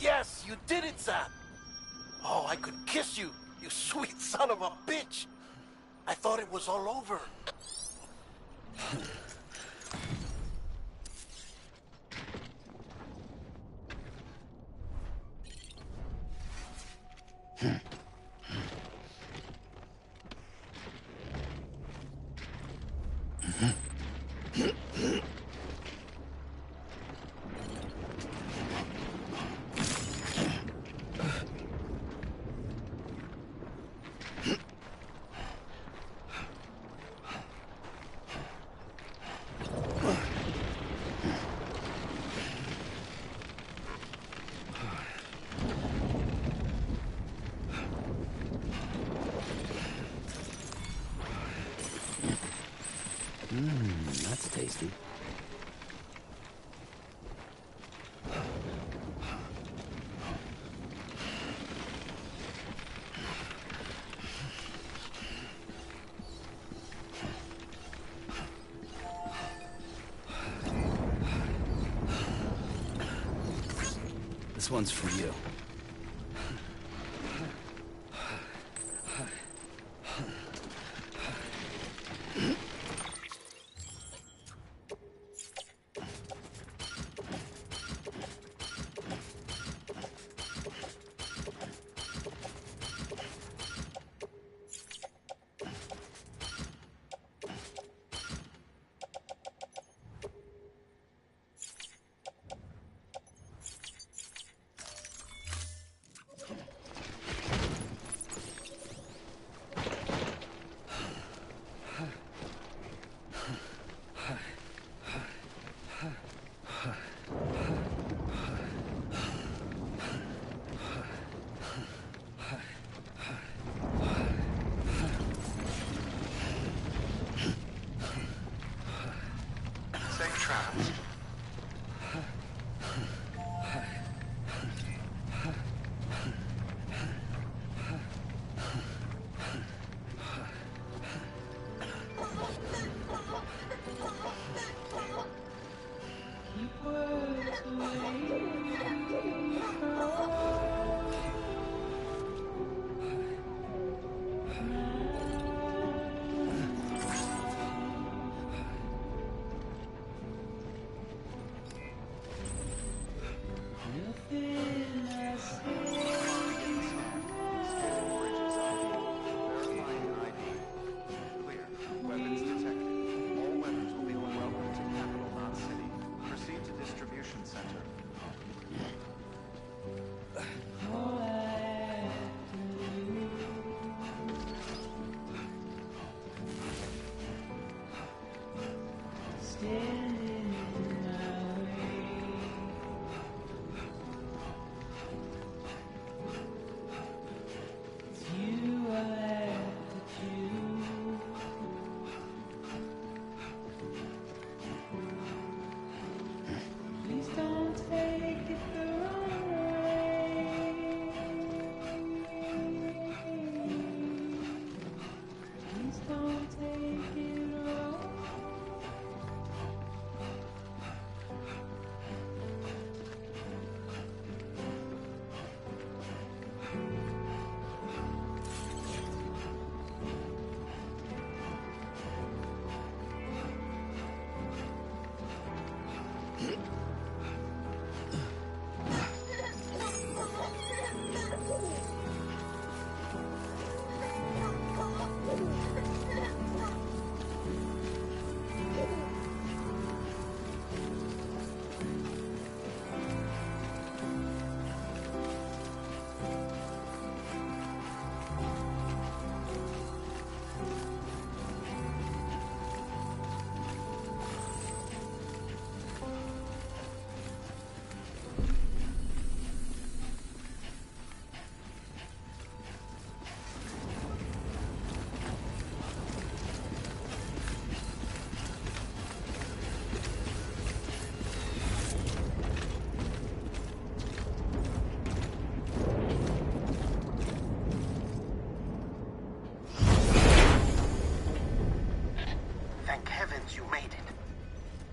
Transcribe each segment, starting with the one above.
Yes, you did it, Zap. Oh, I could kiss you, you sweet son of a bitch. I thought it was all over. That's tasty. This one's for you. Safe travels.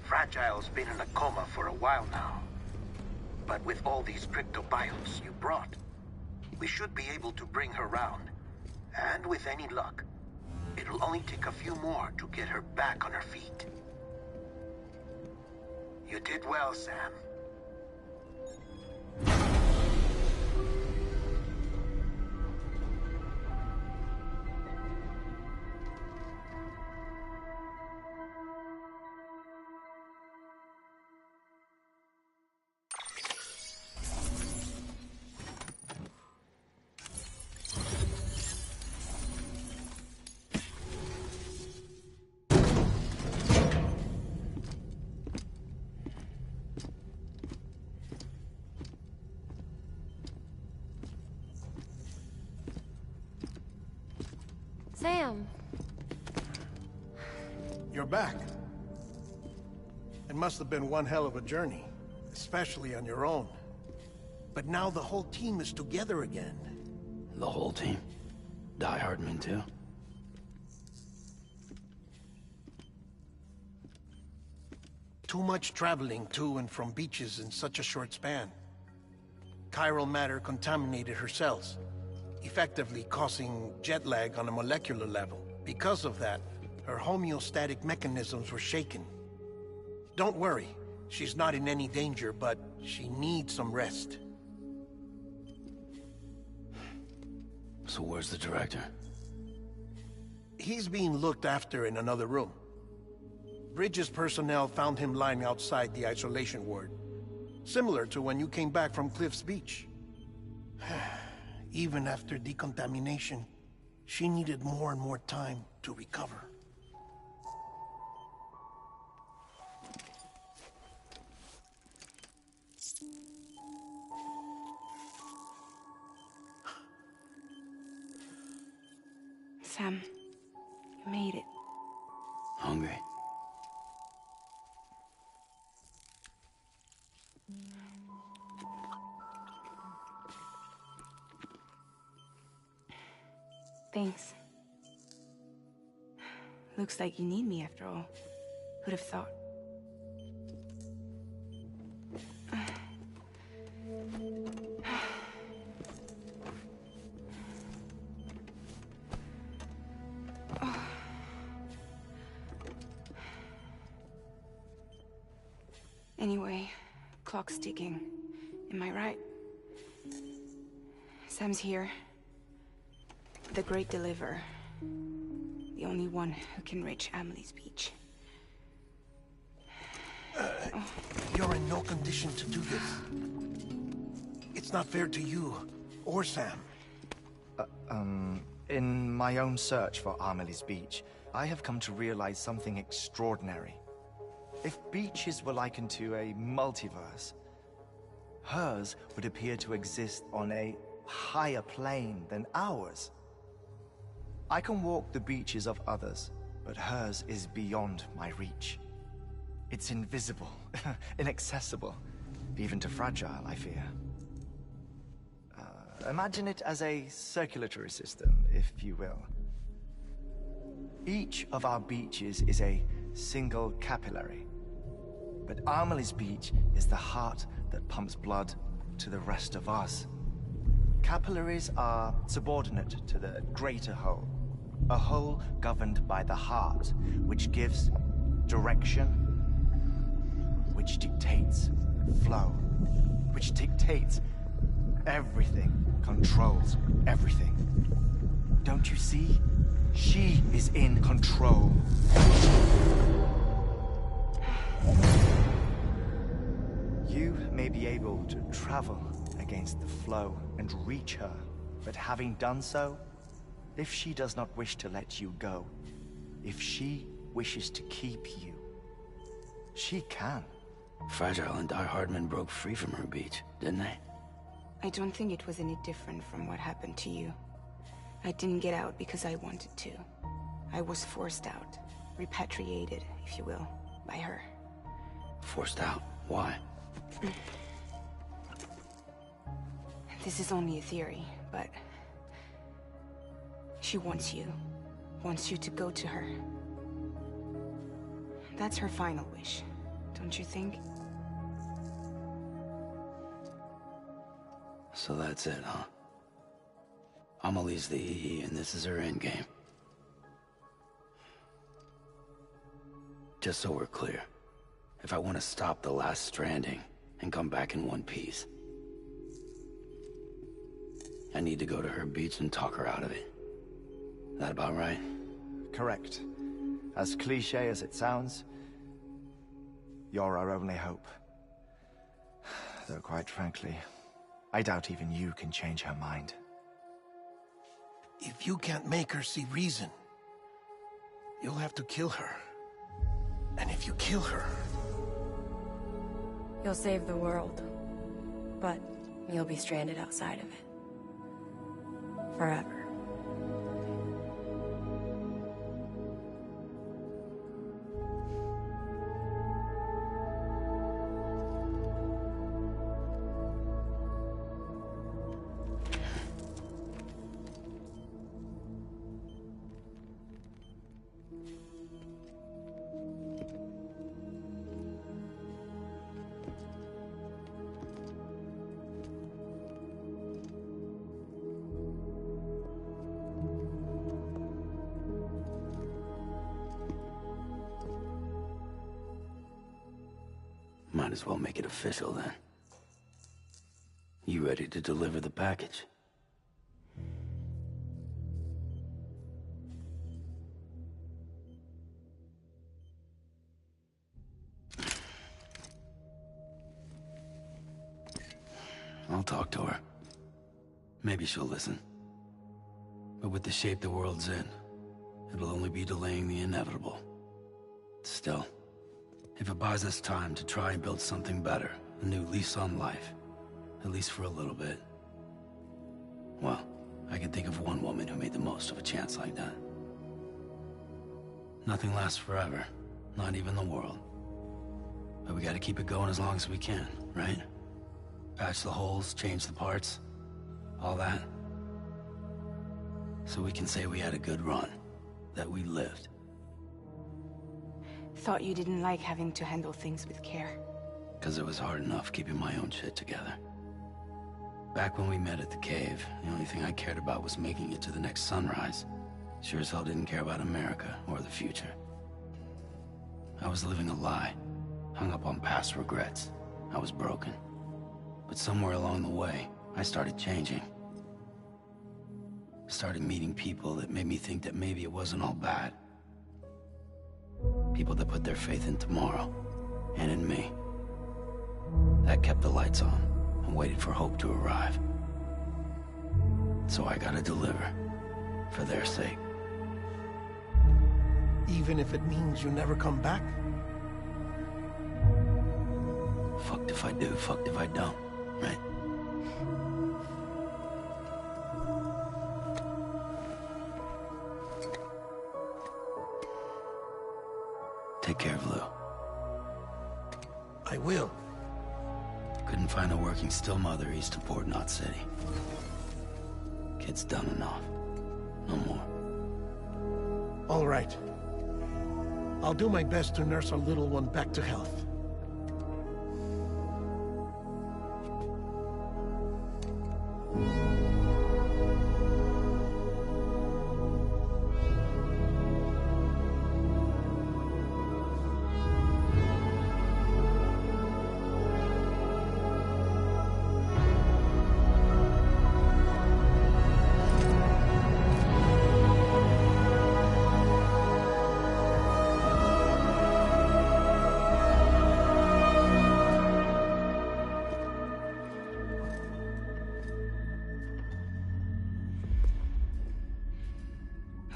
Fragile's been in a coma for a while now. But with all these cryptobiotes you brought, we should be able to bring her round. And with any luck, it'll only take a few more to get her back on her feet. You did well, Sam. Sam. You're back. It must have been one hell of a journey, especially on your own. But now the whole team is together again. The whole team? Die Hardman too? Too much traveling to and from beaches in such a short span. Chiral matter contaminated her cells, effectively causing jet lag on a molecular level. Because of that, her homeostatic mechanisms were shaken. Don't worry, she's not in any danger, but she needs some rest. So where's the director? He's being looked after in another room. Bridges personnel found him lying outside the isolation ward, similar to when you came back from Cliff's Beach. Even after decontamination, she needed more and more time to recover. Sam, you made it. Hungry? Thanks. Looks like you need me after all. Who'd have thought? Anyway, clock's ticking. Am I right? Sam's here. The Great Deliverer. The only one who can reach Amelie's Beach. You're in no condition to do this. It's not fair to you, or Sam. In my own search for Amelie's Beach, I have come to realize something extraordinary. If beaches were likened to a multiverse, hers would appear to exist on a higher plane than ours. I can walk the beaches of others, but hers is beyond my reach. It's invisible, inaccessible, even to Fragile, I fear. Imagine it as a circulatory system, if you will. Each of our beaches is a single capillary. But Amelie's Beach is the heart that pumps blood to the rest of us. Capillaries are subordinate to the greater whole. A whole governed by the heart, which gives direction, which dictates flow, which dictates everything, controls everything. Don't you see? She is in control. You may be able to travel against the flow and reach her, but having done so, if she does not wish to let you go, if she wishes to keep you, she can. Fragile and Die Hardman broke free from her beach, didn't they? I don't think it was any different from what happened to you. I didn't get out because I wanted to. I was forced out, repatriated, if you will, by her. Forced out? Why? This is only a theory, but she wants you to go to her. That's her final wish, don't you think? So that's it, huh? Amelie's the EE, and this is her endgame. Just so we're clear, if I want to stop the last stranding and come back in one piece, I need to go to her beach and talk her out of it. That about right? Correct. As cliché as it sounds, you're our only hope. Though quite frankly, I doubt even you can change her mind. If you can't make her see reason, you'll have to kill her. And if you kill her... You'll save the world, but you'll be stranded outside of it. Forever. Might as well make it official then. You ready to deliver the package? I'll talk to her. Maybe she'll listen. But with the shape the world's in, it'll only be delaying the inevitable. Still, if it buys us time to try and build something better, a new lease on life, at least for a little bit, well, I can think of one woman who made the most of a chance like that. Nothing lasts forever, not even the world. But we gotta keep it going as long as we can, right? Patch the holes, change the parts, all that. So we can say we had a good run, that we lived. Thought you didn't like having to handle things with care. 'Cause it was hard enough keeping my own shit together. Back when we met at the cave, the only thing I cared about was making it to the next sunrise. Sure as hell didn't care about America or the future. I was living a lie, hung up on past regrets. I was broken. But somewhere along the way, I started changing. Started meeting people that made me think that maybe it wasn't all bad. People that put their faith in tomorrow, and in me. That kept the lights on, and waited for hope to arrive. So I gotta deliver, for their sake. Even if it means you never come back? Fucked if I do, fucked if I don't, right? Take care of Lou. I will. Couldn't find a working still mother east of Port Knot City. Kid's done enough. No more. All right. I'll do my best to nurse our little one back to health.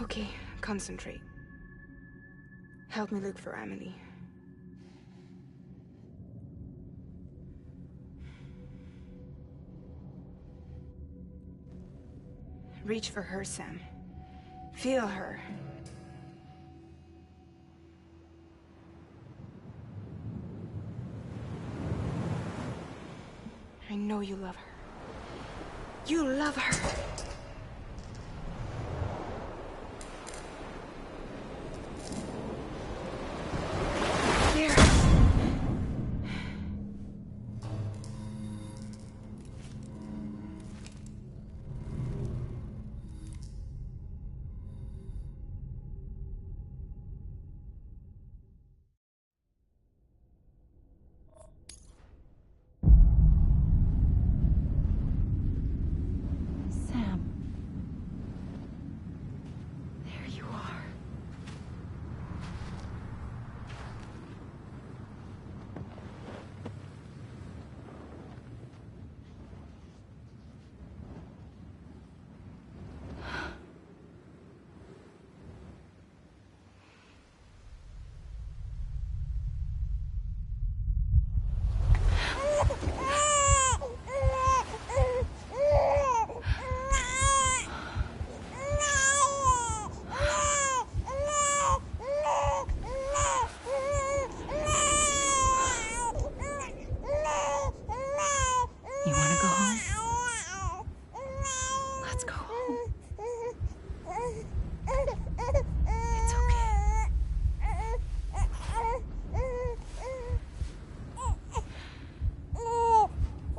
Okay, concentrate. Help me look for Amelie. Reach for her, Sam. Feel her. I know you love her. You love her!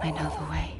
I know the way.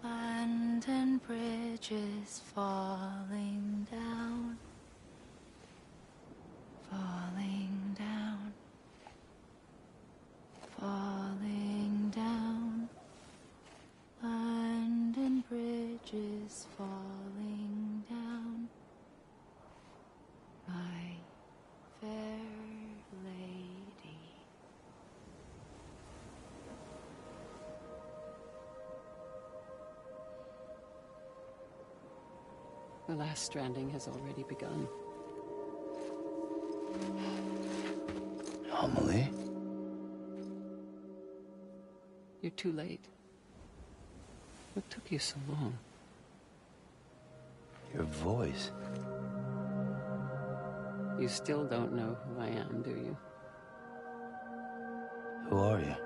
London Bridge is falling down, falling down, falling down. London Bridge is falling down, my fair lady. The last stranding has already begun. Amelie? You're too late. What took you so long? Your voice. You still don't know who I am, do you? Who are you?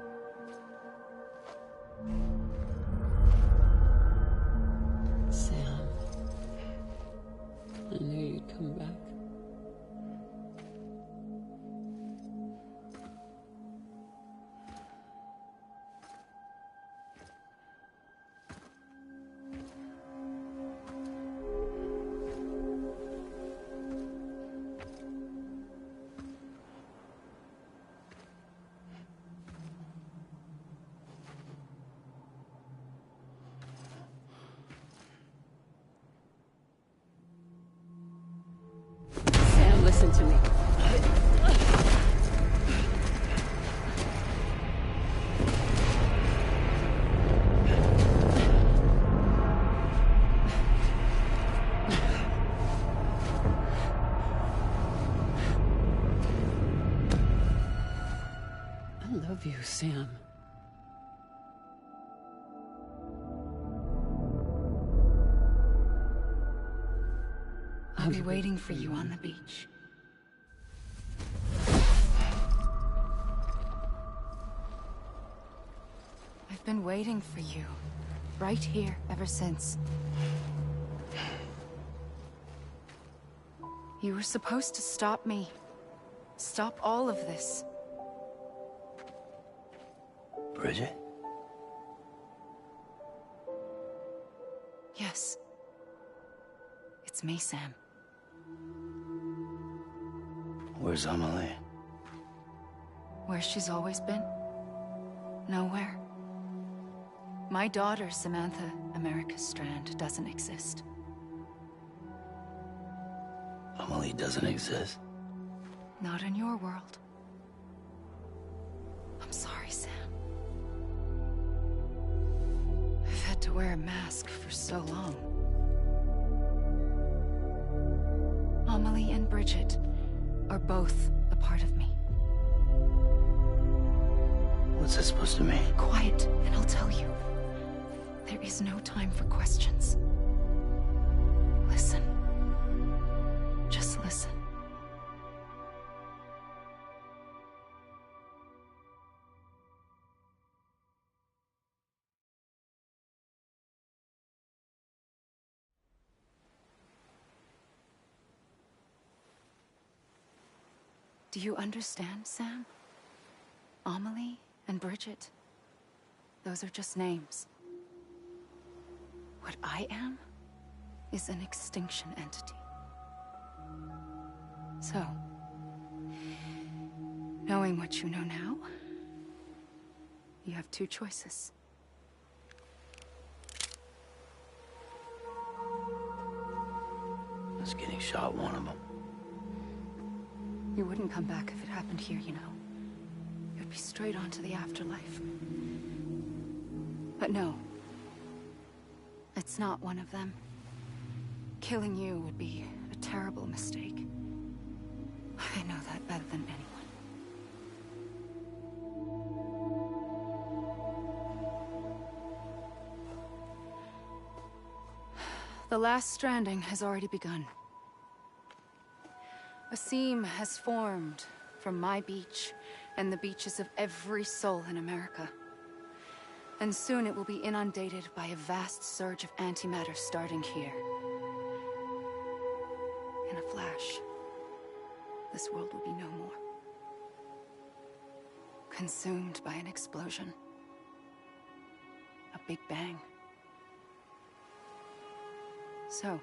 Sam. I knew you'd come back. Sam, listen to me. I love you, Sam. I'll be waiting for you on the beach. I've been waiting for you, right here, ever since. You were supposed to stop me. Stop all of this. Bridget? Yes. It's me, Sam. Where's Amelie? Where she's always been. Nowhere. My daughter, Samantha America Strand, doesn't exist. Amelie doesn't exist? Not in your world. I'm sorry, Sam. I've had to wear a mask for so long. Amelie and Bridget are both a part of me. What's that supposed to mean? Quiet, and I'll tell you. There is no time for questions. Listen. Just listen. Do you understand, Sam? Amelie and Bridget, those are just names. What I am is an extinction entity. So, knowing what you know now, you have two choices. Is getting shot one of them? You wouldn't come back if it happened here, you know. You'd be straight on to the afterlife. But no. It's not one of them. Killing you would be a terrible mistake. I know that better than anyone. The last stranding has already begun. A seam has formed from my beach and the beaches of every soul in America. And soon it will be inundated by a vast surge of antimatter starting here. In a flash, this world will be no more. Consumed by an explosion. A big bang. So,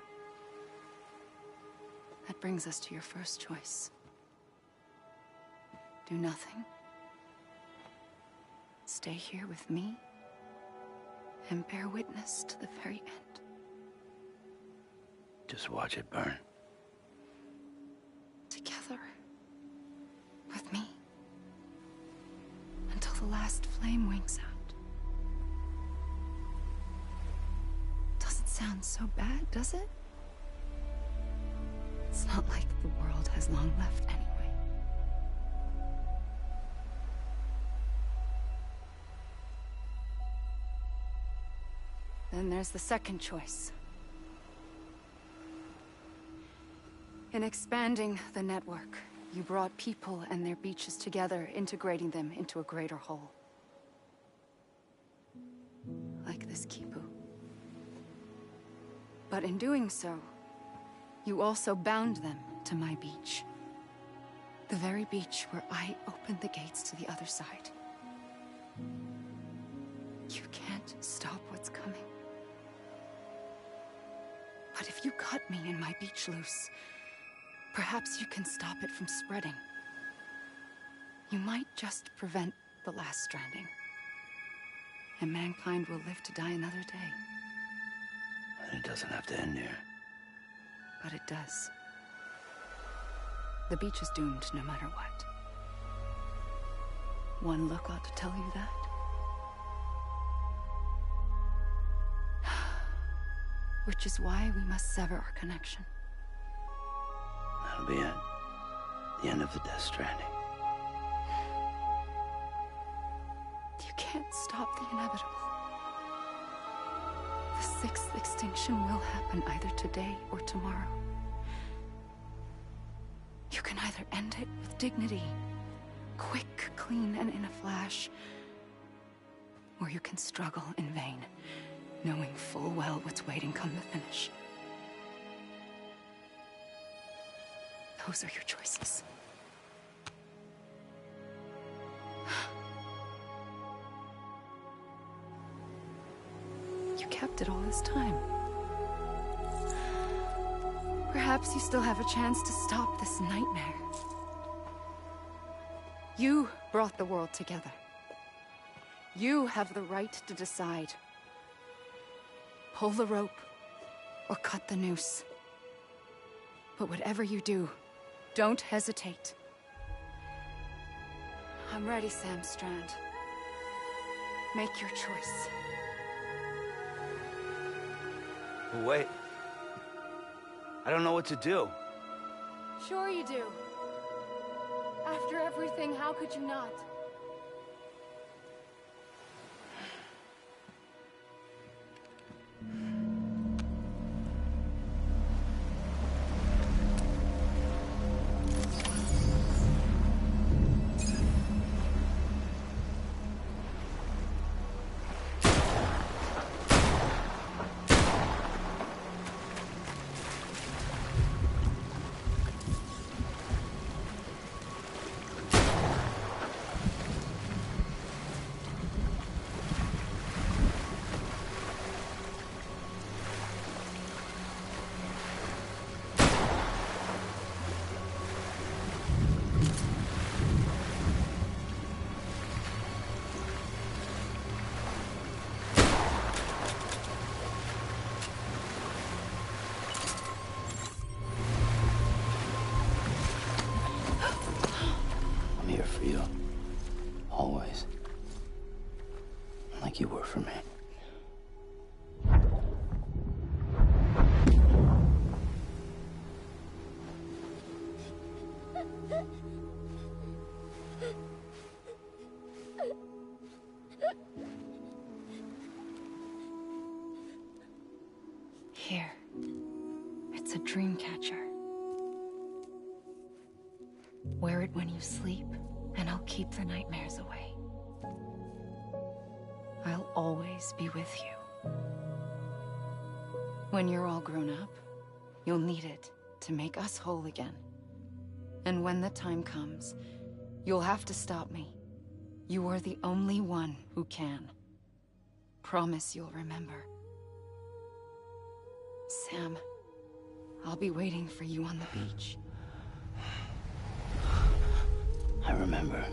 that brings us to your first choice. Do nothing. Stay here with me. And bear witness to the very end. Just watch it burn. Together. With me. Until the last flame winks out. Doesn't sound so bad, does it? It's not like the world has long left anyway. Then there's the second choice. In expanding the network, you brought people and their beaches together, integrating them into a greater whole. Like this Kipu. But in doing so, you also bound them to my beach. The very beach where I opened the gates to the other side. You can't stop what's coming. But if you cut me and my beach loose, perhaps you can stop it from spreading. You might just prevent the last stranding. And mankind will live to die another day. And it doesn't have to end here. But it does. The beach is doomed no matter what. One look ought to tell you that. Which is why we must sever our connection. That'll be it. The end of the Death Stranding. You can't stop the inevitable. The sixth extinction will happen either today or tomorrow. You can either end it with dignity, quick, clean, and in a flash, or you can struggle in vain, knowing full well what's waiting come the finish. Those are your choices. this time. Perhaps you still have a chance to stop this nightmare. You brought the world together. You have the right to decide. Pull the rope, or cut the noose. But whatever you do, don't hesitate. I'm ready, Sam Strand. Make your choice. Wait. I don't know what to do. Sure you do. After everything, how could you not? For you. Always. Like you were for me. Here. It's a dream catcher. Wear it when you sleep, and I'll keep the nightmares away. I'll always be with you. When you're all grown up, you'll need it to make us whole again. And when the time comes, you'll have to stop me. You are the only one who can. Promise you'll remember. Sam, I'll be waiting for you on the beach. I remember.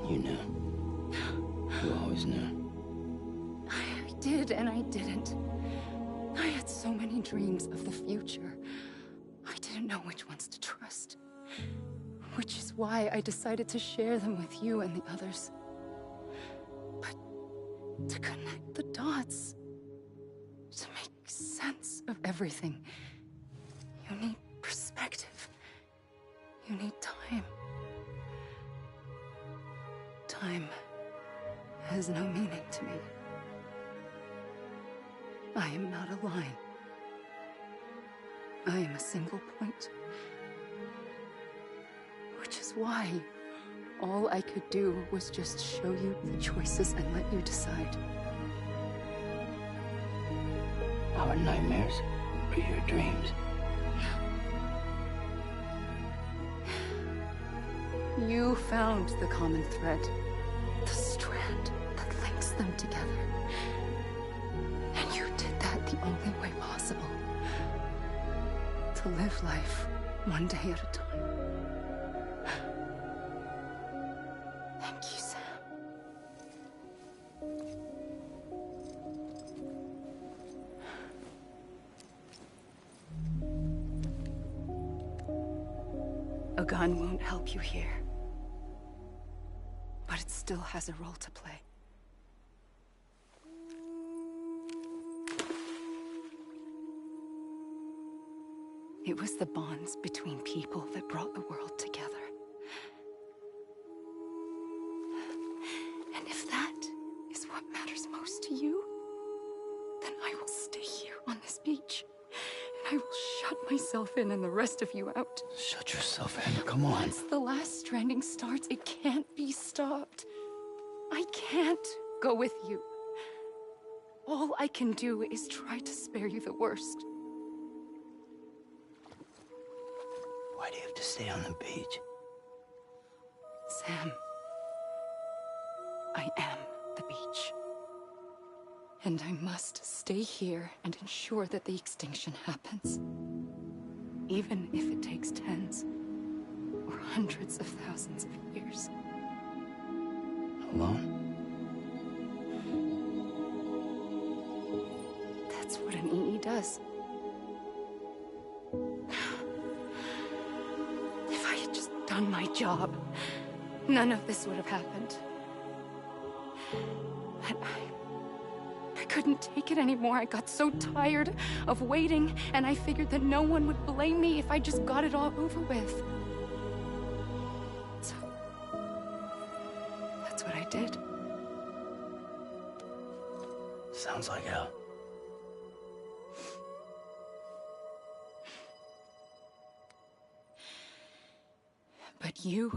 You knew. You always knew. I did and I didn't. I had so many dreams of the future. I didn't know which ones to trust. Which is why I decided to share them with you and the others. But to connect the dots, to make sense of everything, you need perspective. You need time. Time has no meaning to me. I am not a line. I am a single point. Which is why all I could do was just show you the choices and let you decide. Our nightmares are your dreams. You found the common thread, the strand that links them together. And you did that the only way possible. To live life one day at a time. Thank you, Sam. A gun won't help you here. But it still has a role to play. It was the bonds between people that brought the world together. And if that is what matters most to you, then I will stay here on this beach. And I will shut myself in and the rest of you out. Shut yourself in, come on. Once the last stranding starts, it can't be stopped. I can't go with you. All I can do is try to spare you the worst. Why do you have to stay on the beach? Sam, I am the beach. And I must stay here and ensure that the extinction happens. Even if it takes tens or hundreds of thousands of years. Alone? That's what an EE does. If I had just done my job, none of this would have happened. But I couldn't take it anymore. I got so tired of waiting, and I figured that no one would blame me if I just got it all over with. So, that's what I did. Sounds like hell. But you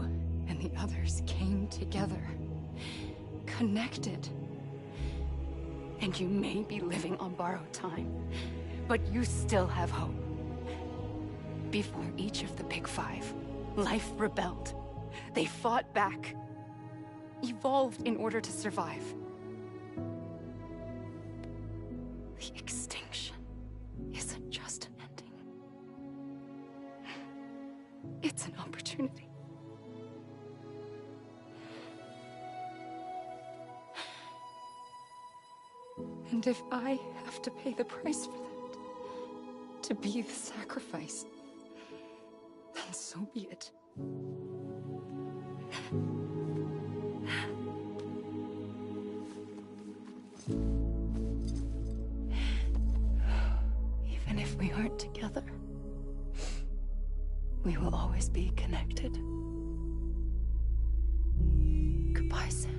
and the others came together, connected. And you may be living on borrowed time, but you still have hope. Before each of the Big Five, life rebelled. They fought back, evolved in order to survive. The extinction isn't just an ending. It's an opportunity. And if I have to pay the price for that, to be the sacrifice, then so be it. Even if we aren't together, we will always be connected. Goodbye, Sam.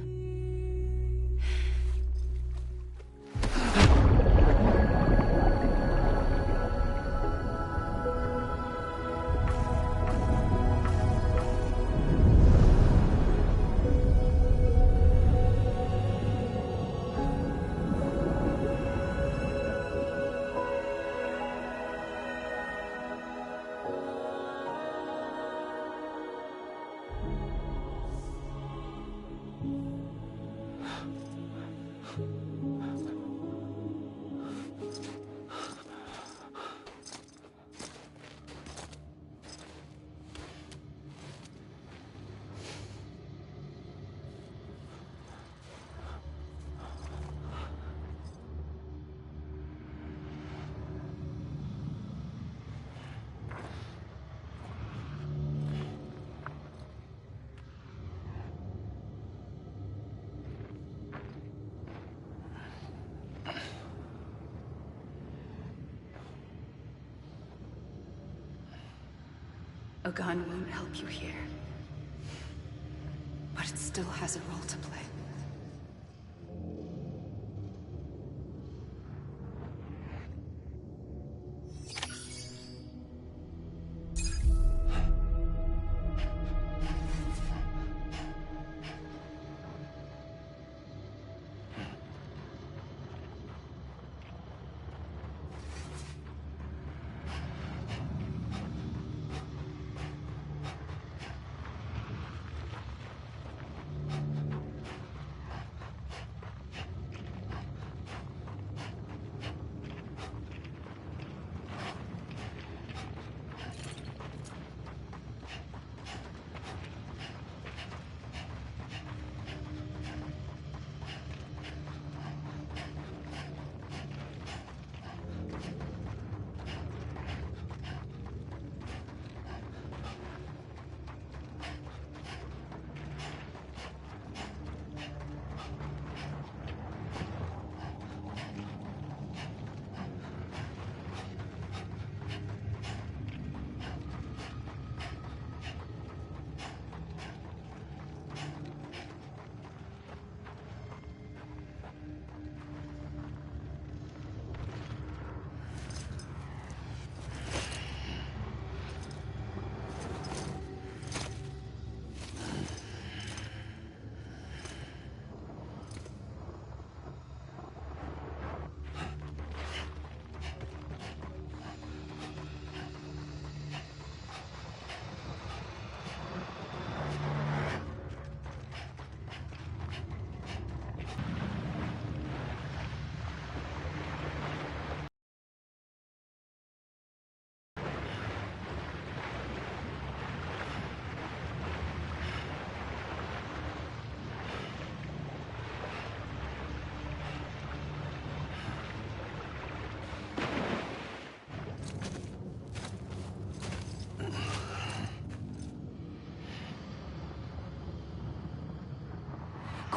A gun won't help you here, but it still has a role to play.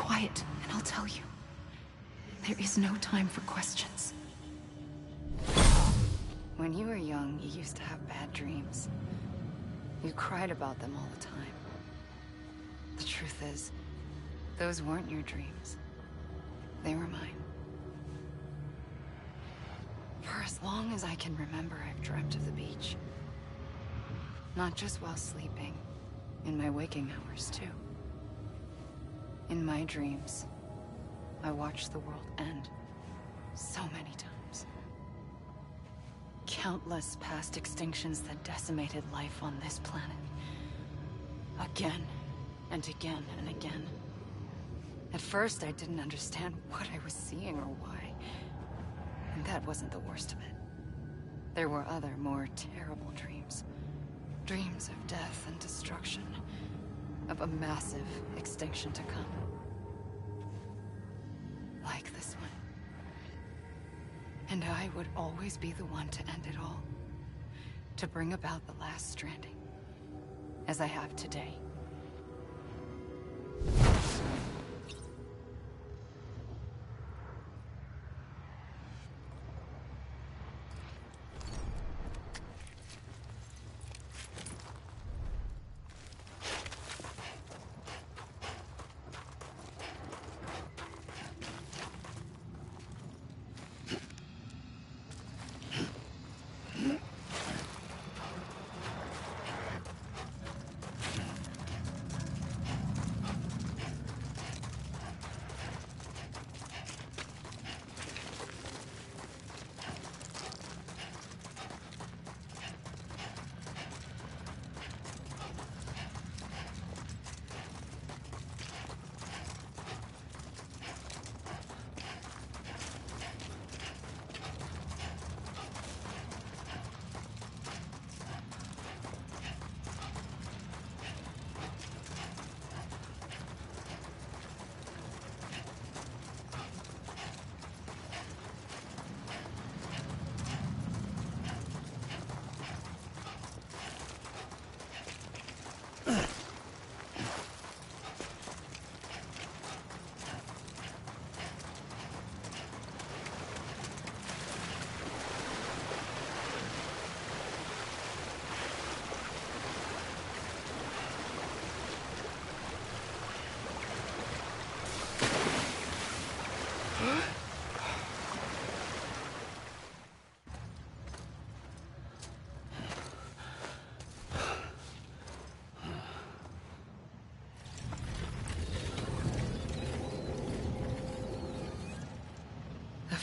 quiet, and I'll tell you. There is no time for questions. When you were young, you used to have bad dreams. You cried about them all the time. The truth is, those weren't your dreams. They were mine. For as long as I can remember, I've dreamt of the beach. Not just while sleeping, in my waking hours too. In my dreams, I watched the world end so many times. Countless past extinctions that decimated life on this planet. Again, and again, and again. At first, I didn't understand what I was seeing or why. And that wasn't the worst of it. There were other, more terrible dreams. Dreams of death and destruction. Of a massive extinction to come. Like this one. And I would always be the one to end it all. To bring about the last stranding. As I have today.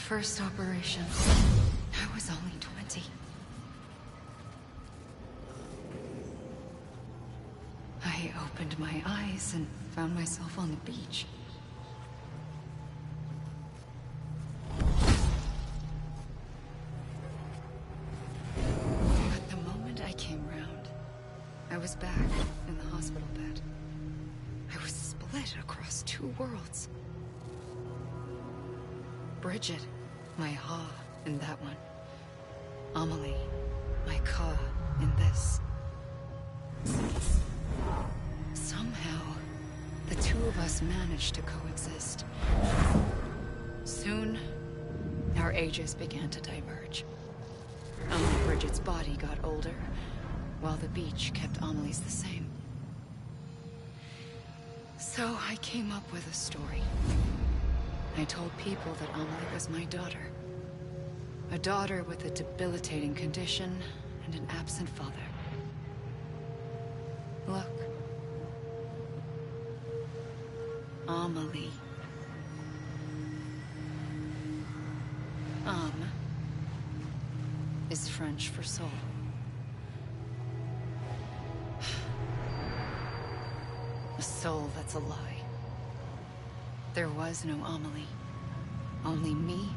First operation. I was only 20. I opened my eyes and found myself on the beach. But the moment I came round, I was back in the hospital bed. I was split across two worlds. Bridget, my Ha in that one. Amelie, my Ka in this. Somehow, the two of us managed to coexist. Soon, our ages began to diverge. Only Bridget's body got older, while the beach kept Amelie's the same. So I came up with a story. I told people that Amelie was my daughter. A daughter with a debilitating condition and an absent father. Look. Amelie. Âme is French for soul. A soul that's a lie. There was no Amelie. Only me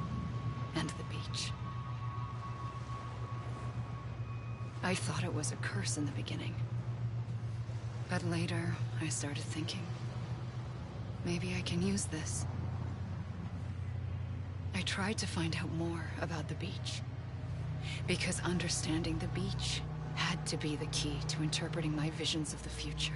and the beach. I thought it was a curse in the beginning. But later, I started thinking, maybe I can use this. I tried to find out more about the beach. Because understanding the beach had to be the key to interpreting my visions of the future.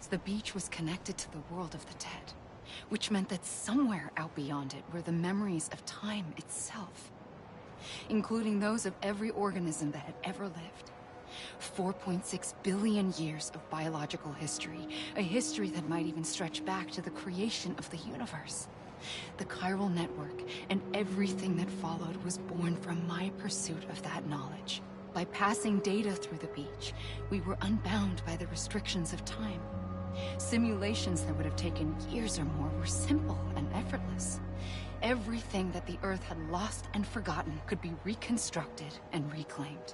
the beach was connected to the world of the dead, which meant that somewhere out beyond it were the memories of time itself, including those of every organism that had ever lived. 4.6 billion years of biological history, a history that might even stretch back to the creation of the universe. The chiral network and everything that followed was born from my pursuit of that knowledge. By passing data through the beach, we were unbound by the restrictions of time. Simulations that would have taken years or more were simple and effortless. Everything that the Earth had lost and forgotten could be reconstructed and reclaimed.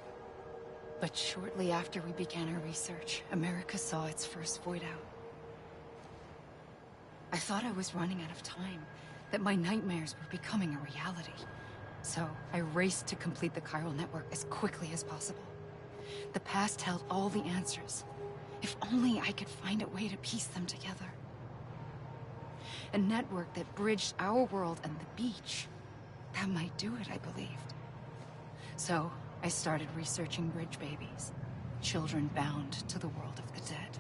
But shortly after we began our research, America saw its first void out. I thought I was running out of time, that my nightmares were becoming a reality. So I raced to complete the chiral network as quickly as possible. The past held all the answers. If only I could find a way to piece them together. A network that bridged our world and the beach. That might do it, I believed. So I started researching bridge babies, children bound to the world of the dead.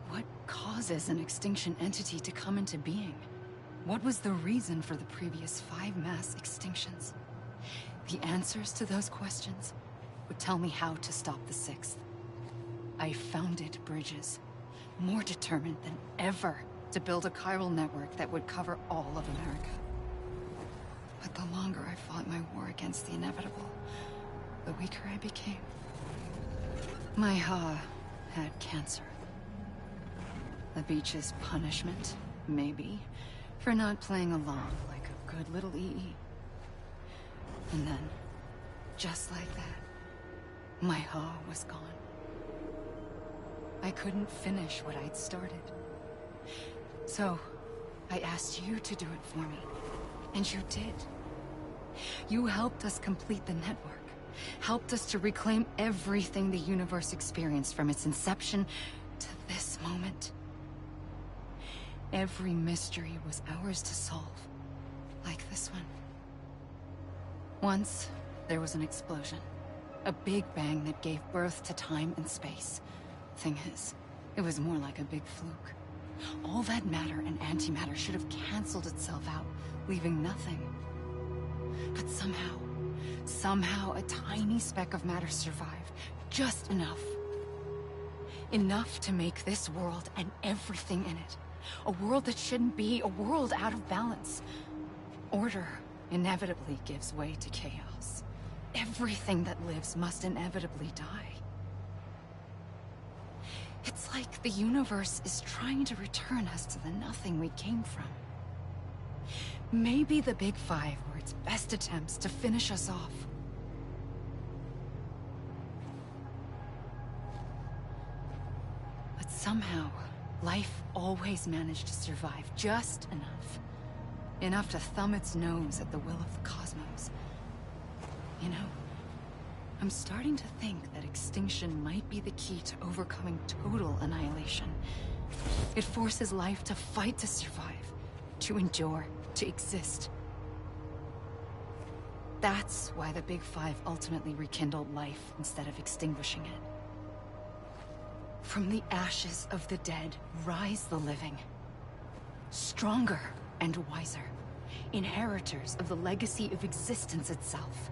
What causes an extinction entity to come into being? What was the reason for the previous 5 mass extinctions? The answers to those questions would tell me how to stop the 6th. I founded bridges, more determined than ever to build a chiral network that would cover all of America. But the longer I fought my war against the inevitable, the weaker I became. My Ha had cancer. The beach's punishment, maybe, for not playing along like a good little EE. And then, just like that, my Ha was gone. I couldn't finish what I'd started. So, I asked you to do it for me, and you did. You helped us complete the network, helped us to reclaim everything the universe experienced from its inception to this moment. Every mystery was ours to solve, like this one. Once, there was an explosion. A big bang that gave birth to time and space. Thing is, it was more like a big fluke. All that matter and antimatter should have canceled itself out, leaving nothing. But somehow a tiny speck of matter survived. Just enough. Enough to make this world and everything in it. A world that shouldn't be, a world out of balance. Order inevitably gives way to chaos. Everything that lives must inevitably die. It's like the universe is trying to return us to the nothing we came from. Maybe the Big Five were its best attempts to finish us off. But somehow, life always managed to survive just enough. Enough to thumb its nose at the will of the cosmos. You know, I'm starting to think that extinction might be the key to overcoming total annihilation. It forces life to fight to survive, to endure, to exist. That's why the Big Five ultimately rekindled life instead of extinguishing it. From the ashes of the dead rise the living. Stronger and wiser. Inheritors of the legacy of existence itself.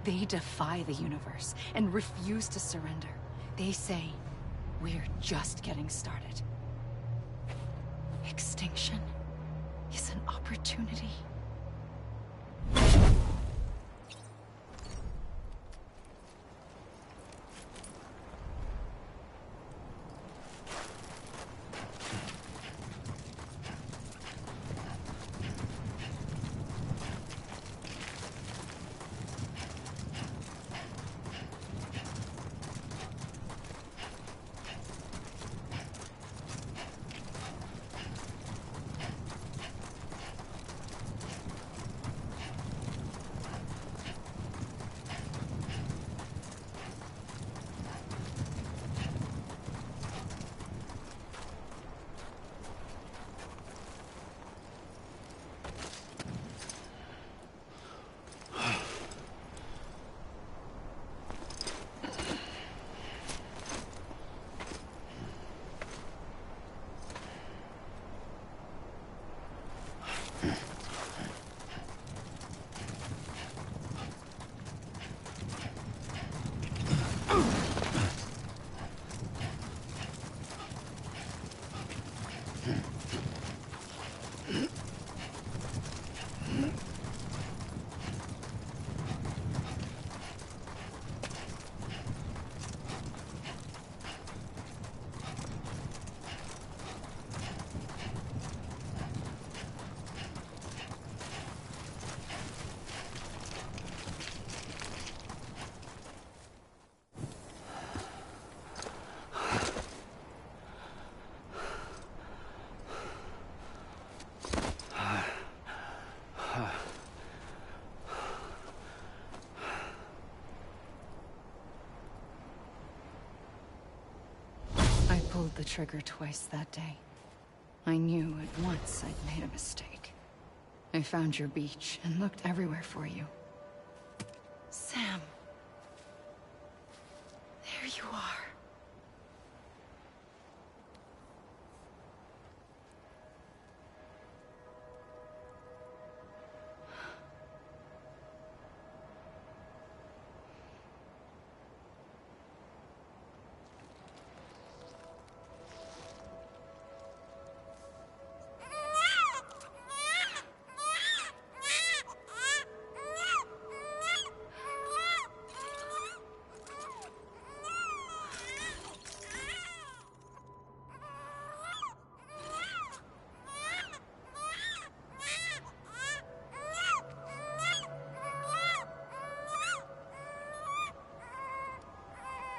They defy the universe and refuse to surrender. They say, we're just getting started. Extinction is an opportunity. I pulled the trigger twice that day. I knew at once I'd made a mistake. I found your beach and looked everywhere for you. Sam. There you are.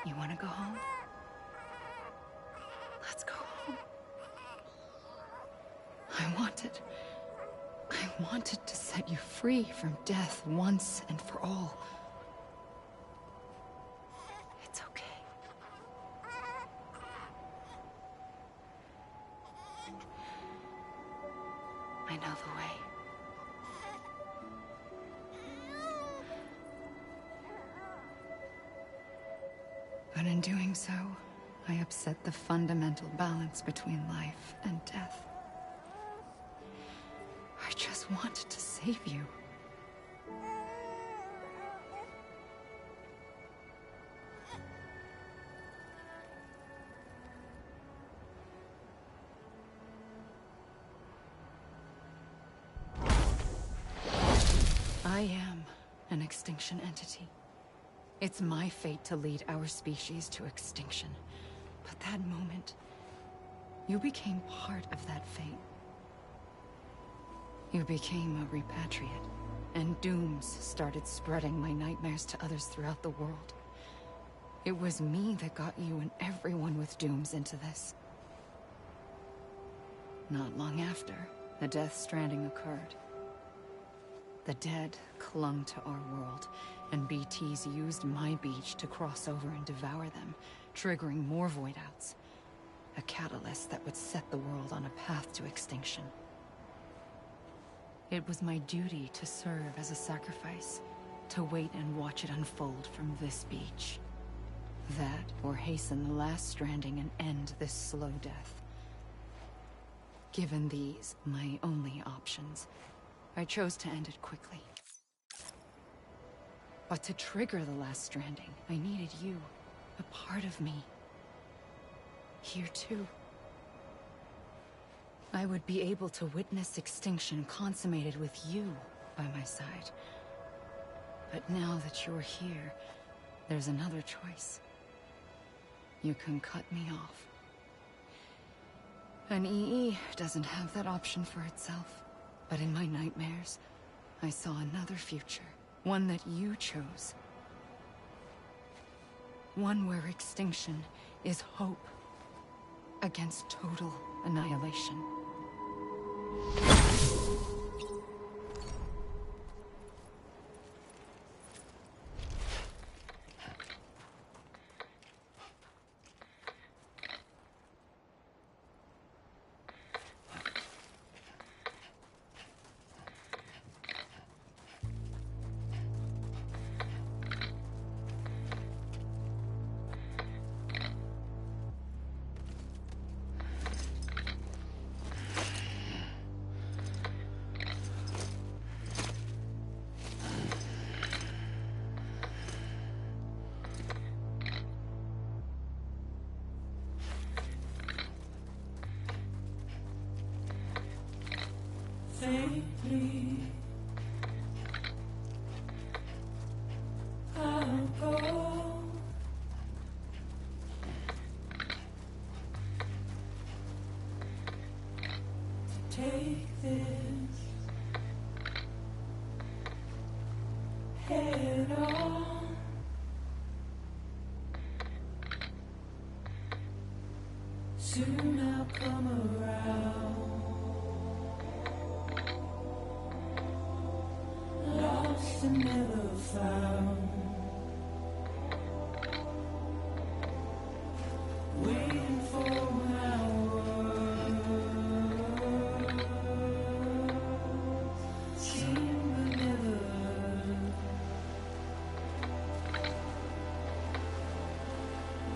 You want to go home? Let's go home. I wanted to set you free from death once and for all. It's okay. I know the way. But in doing so, I upset the fundamental balance between life and death. I just wanted to save you. I am an extinction entity. It's my fate to lead our species to extinction. But that moment, you became part of that fate. You became a repatriate, and dooms started spreading my nightmares to others throughout the world. It was me that got you and everyone with dooms into this. Not long after, the Death Stranding occurred. The dead clung to our world, and BTs used my beach to cross over and devour them, triggering more void outs. A catalyst that would set the world on a path to extinction. It was my duty to serve as a sacrifice, to wait and watch it unfold from this beach. That, or hasten the last stranding and end this slow death. Given these, my only options, I chose to end it quickly. But to trigger the last stranding, I needed you, a part of me. Here too. I would be able to witness extinction consummated with you by my side. But now that you're here, there's another choice. You can cut me off. An EE doesn't have that option for itself. But in my nightmares, I saw another future. One that you chose. One where extinction is hope against total annihilation. faintly. I'll go. To take this head on. Soon I'll come around. Lost and never found. Waiting for my words. Seem to never.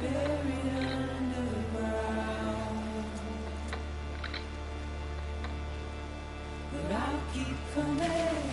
Buried underground. But I'll keep coming.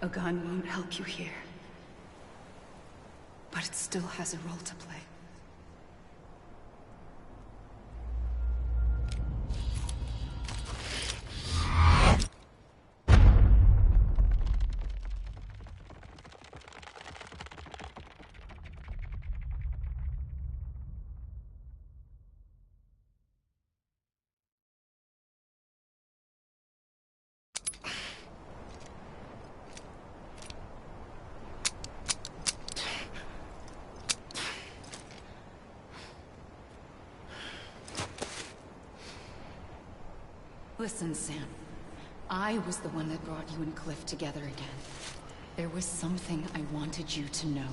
A gun won't help you here. But it still has a role to play. Listen, Sam. I was the one that brought you and Cliff together again. There was something I wanted you to know.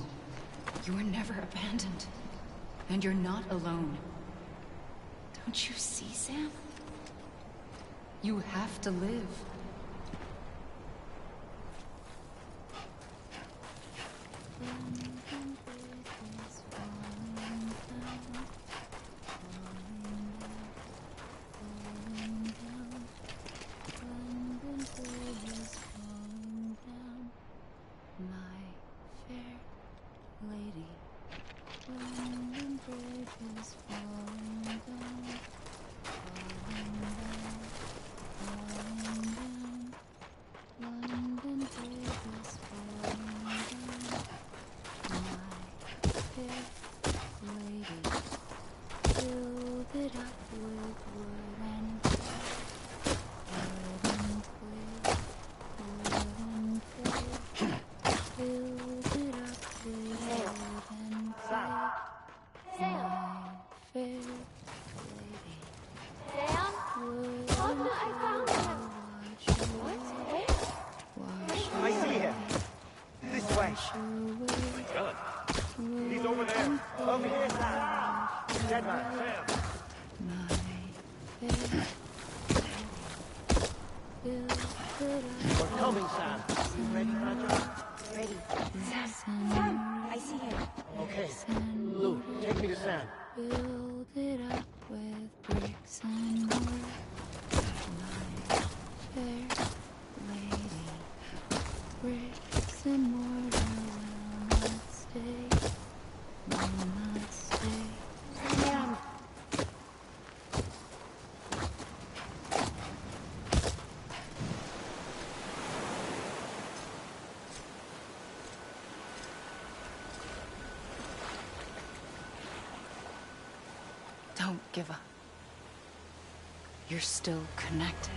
You were never abandoned. And you're not alone. Don't you see, Sam? You have to live. Don't give up. You're still connected.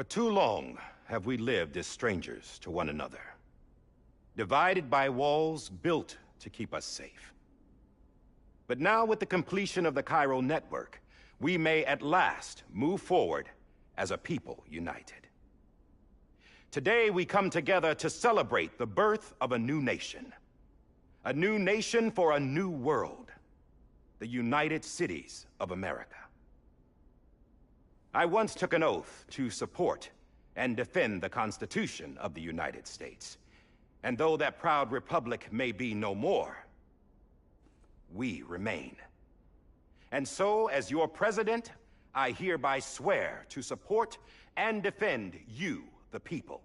For too long have we lived as strangers to one another, divided by walls built to keep us safe. But now, with the completion of the Chiral Network, we may at last move forward as a people united. Today, we come together to celebrate the birth of a new nation for a new world. the United Cities of America. I once took an oath to support and defend the Constitution of the United States. And though that proud republic may be no more, we remain. And so, as your president, I hereby swear to support and defend you, the people.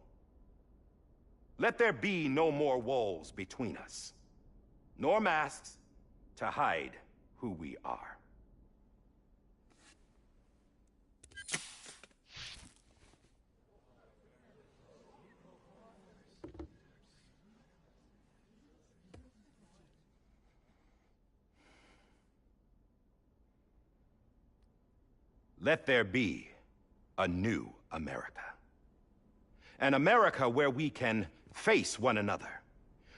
Let there be no more walls between us, nor masks to hide who we are. Let there be a new America. An America where we can face one another,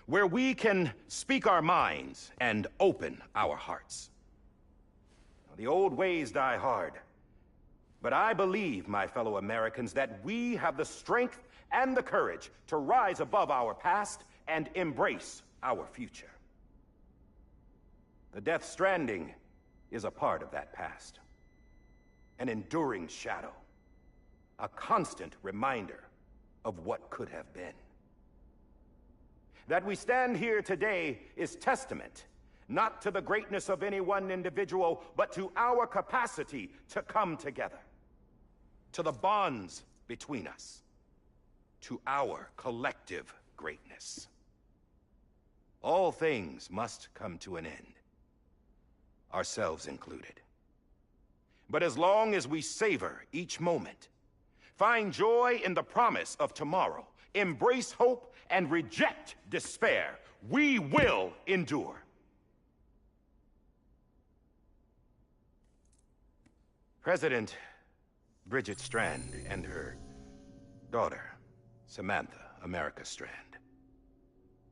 where we can speak our minds and open our hearts. The old ways die hard, but I believe, my fellow Americans, that we have the strength and the courage to rise above our past and embrace our future. The Death Stranding is a part of that past. An enduring shadow, a constant reminder of what could have been. That we stand here today is testament, not to the greatness of any one individual, but to our capacity to come together, to the bonds between us, to our collective greatness. All things must come to an end, ourselves included. But as long as we savor each moment, find joy in the promise of tomorrow, embrace hope, and reject despair, we will endure. President Bridget Strand and her daughter, Samantha America Strand,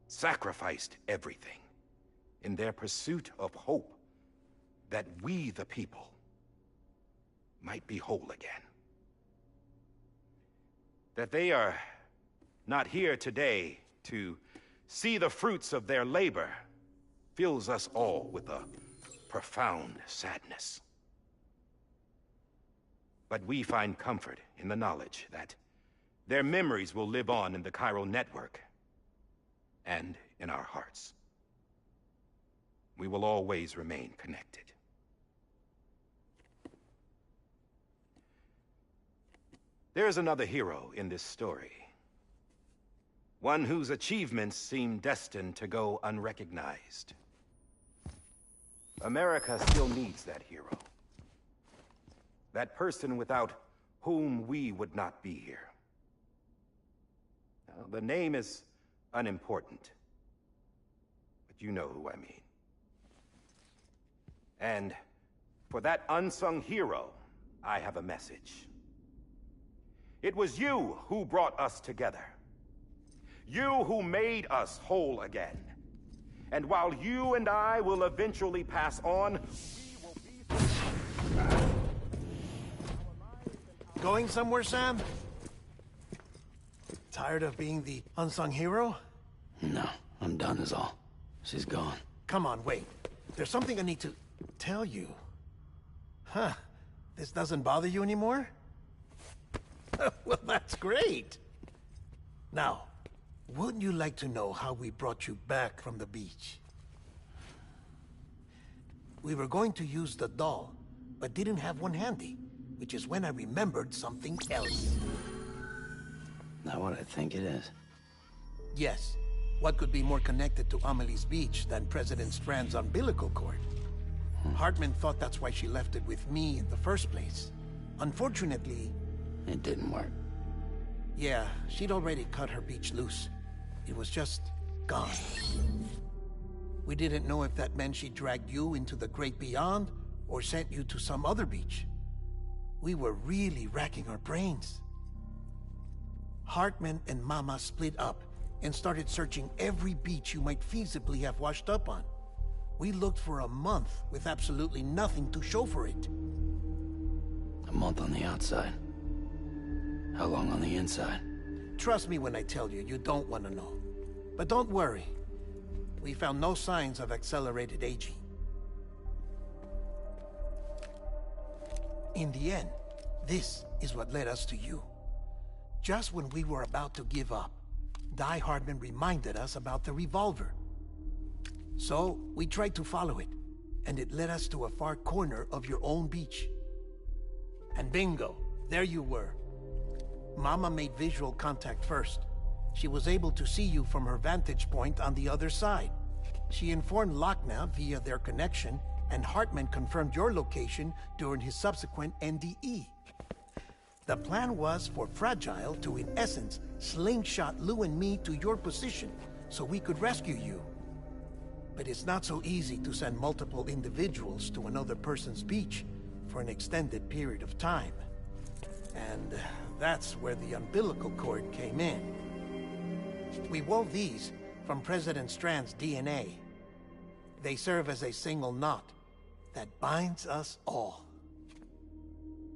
sacrificed everything in their pursuit of hope that we, the people, might be whole again. That they are not here today to see the fruits of their labor fills us all with a profound sadness. But we find comfort in the knowledge that their memories will live on in the Chiral Network and in our hearts. We will always remain connected. There is another hero in this story. One whose achievements seem destined to go unrecognized. America still needs that hero. That person without whom we would not be here. Now, the name is unimportant, but you know who I mean. And for that unsung hero, I have a message. It was you who brought us together. You who made us whole again. And while you and I will eventually pass on, we will be... Going somewhere, Sam? Tired of being the unsung hero? No, I'm done is all. She's gone. Come on, wait. There's something I need to tell you. Huh. This doesn't bother you anymore? Well, that's great. Now, wouldn't you like to know how we brought you back from the beach? We were going to use the doll, but didn't have one handy, which is when I remembered something else. Not what I think it is. Yes. What could be more connected to Amelie's beach than President Strand's umbilical cord? Hartman thought that's why she left it with me in the first place. Unfortunately... It didn't work. Yeah, she'd already cut her beach loose. It was just gone. We didn't know if that meant she dragged you into the great beyond, or sent you to some other beach. We were really racking our brains. Hartman and Mama split up and started searching every beach you might feasibly have washed up on. We looked for a month with absolutely nothing to show for it. A month on the outside. How long on the inside? Trust me when I tell you, you don't want to know. But don't worry. We found no signs of accelerated aging. In the end, this is what led us to you. Just when we were about to give up, Die Hardman reminded us about the revolver. So, we tried to follow it, and it led us to a far corner of your own beach. And bingo, there you were. Mama made visual contact first. She was able to see you from her vantage point on the other side. She informed Lockne via their connection, and Hartman confirmed your location during his subsequent NDE. The plan was for Fragile to, in essence, slingshot Lou and me to your position so we could rescue you. But it's not so easy to send multiple individuals to another person's beach for an extended period of time. And that's where the umbilical cord came in. We wove these from President Strand's DNA. They serve as a single knot that binds us all.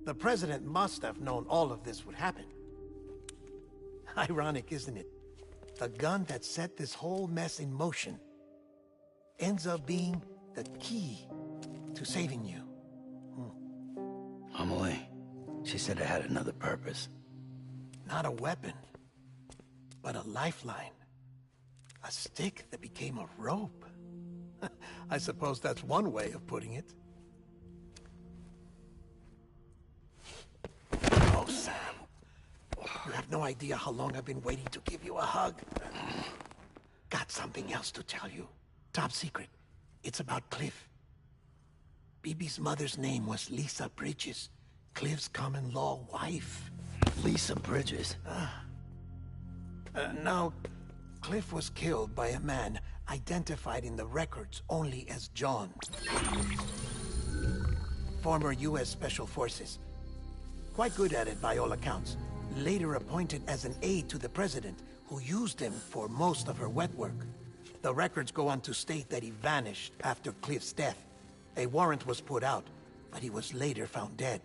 The President must have known all of this would happen. Ironic, isn't it? The gun that set this whole mess in motion ends up being the key to saving you. Amelie, she said it had another purpose. Not a weapon, but a lifeline. A stick that became a rope. I suppose that's one way of putting it. Oh, Sam. You have no idea how long I've been waiting to give you a hug. Got something else to tell you. Top secret. It's about Cliff. Bibi's mother's name was Lisa Bridges, Cliff's common-law wife. Lisa Bridges? Now, Cliff was killed by a man identified in the records only as John. Former U.S. Special Forces. Quite good at it by all accounts. Later appointed as an aide to the President, who used him for most of her wet work. The records go on to state that he vanished after Cliff's death. A warrant was put out, but he was later found dead.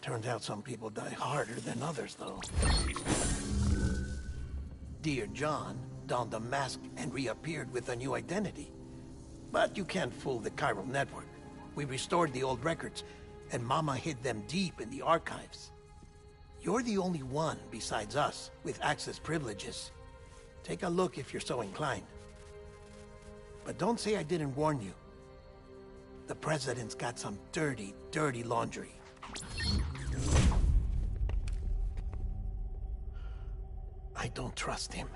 Turns out some people die harder than others, though. Dear John donned a mask and reappeared with a new identity. But you can't fool the Chiral Network. We restored the old records, and Mama hid them deep in the archives. You're the only one, besides us, with access privileges. Take a look if you're so inclined. But don't say I didn't warn you. The President's got some dirty, dirty laundry. I don't trust him,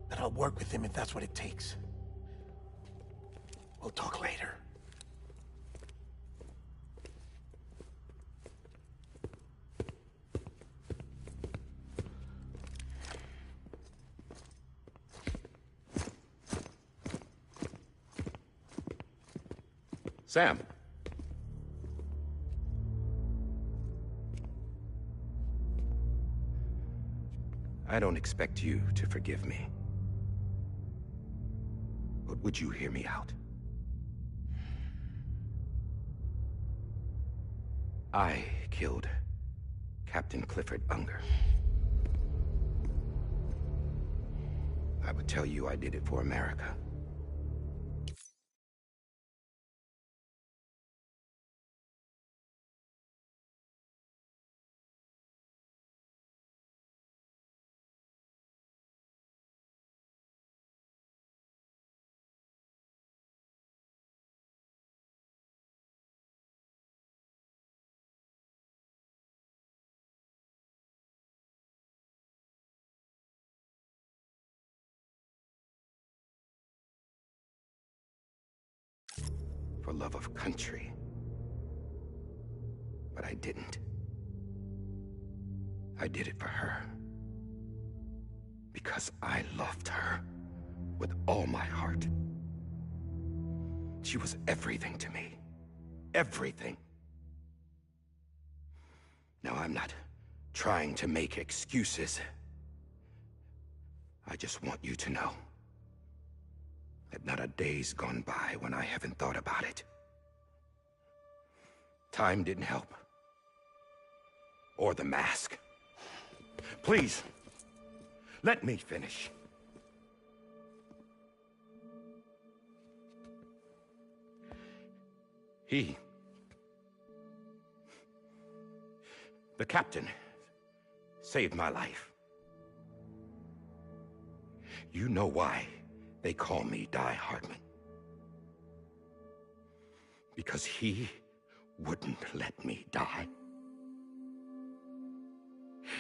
but I'll work with him if that's what it takes. We'll talk later. Sam. I don't expect you to forgive me. But would you hear me out? I killed Captain Clifford Unger. I would tell you I did it for America. For love of country. But I didn't. I did it for her. Because I loved her with all my heart. She was everything to me. Everything. Now, I'm not trying to make excuses. I just want you to know that not a day's gone by when I haven't thought about it. Time didn't help. Or the mask. Please, let me finish. He The captain saved my life. You know why they call me Die Hardman. Because he wouldn't let me die.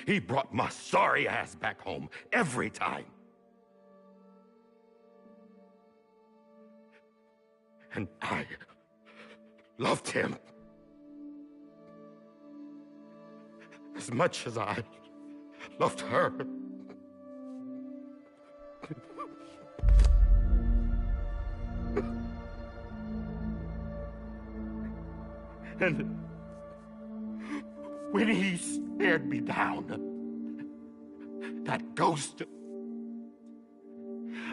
He brought my sorry ass back home every time. And I loved him as much as I loved her. And when he stared me down, that ghost,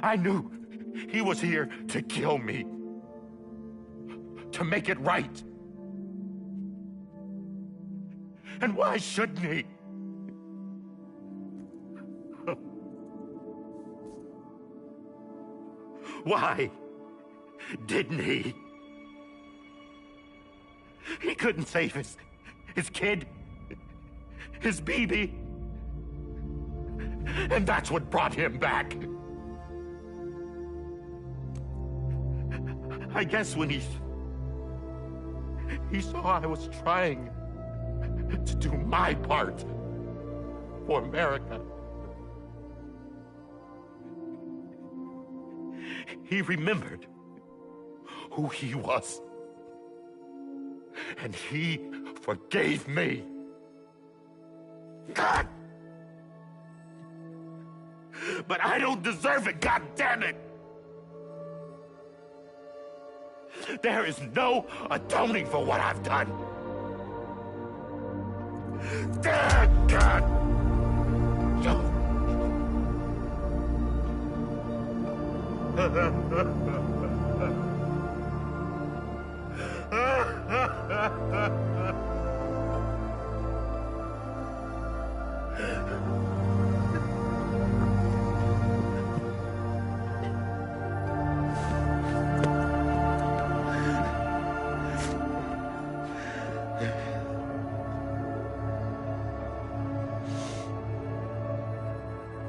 I knew he was here to kill me, to make it right. And why shouldn't he? Why didn't he? He couldn't save his kid, his baby. And that's what brought him back. I guess when he saw I was trying to do my part for America, he remembered who he was. And he forgave me. God! But I don't deserve it, God damn it! There is no atoning for what I've done. God!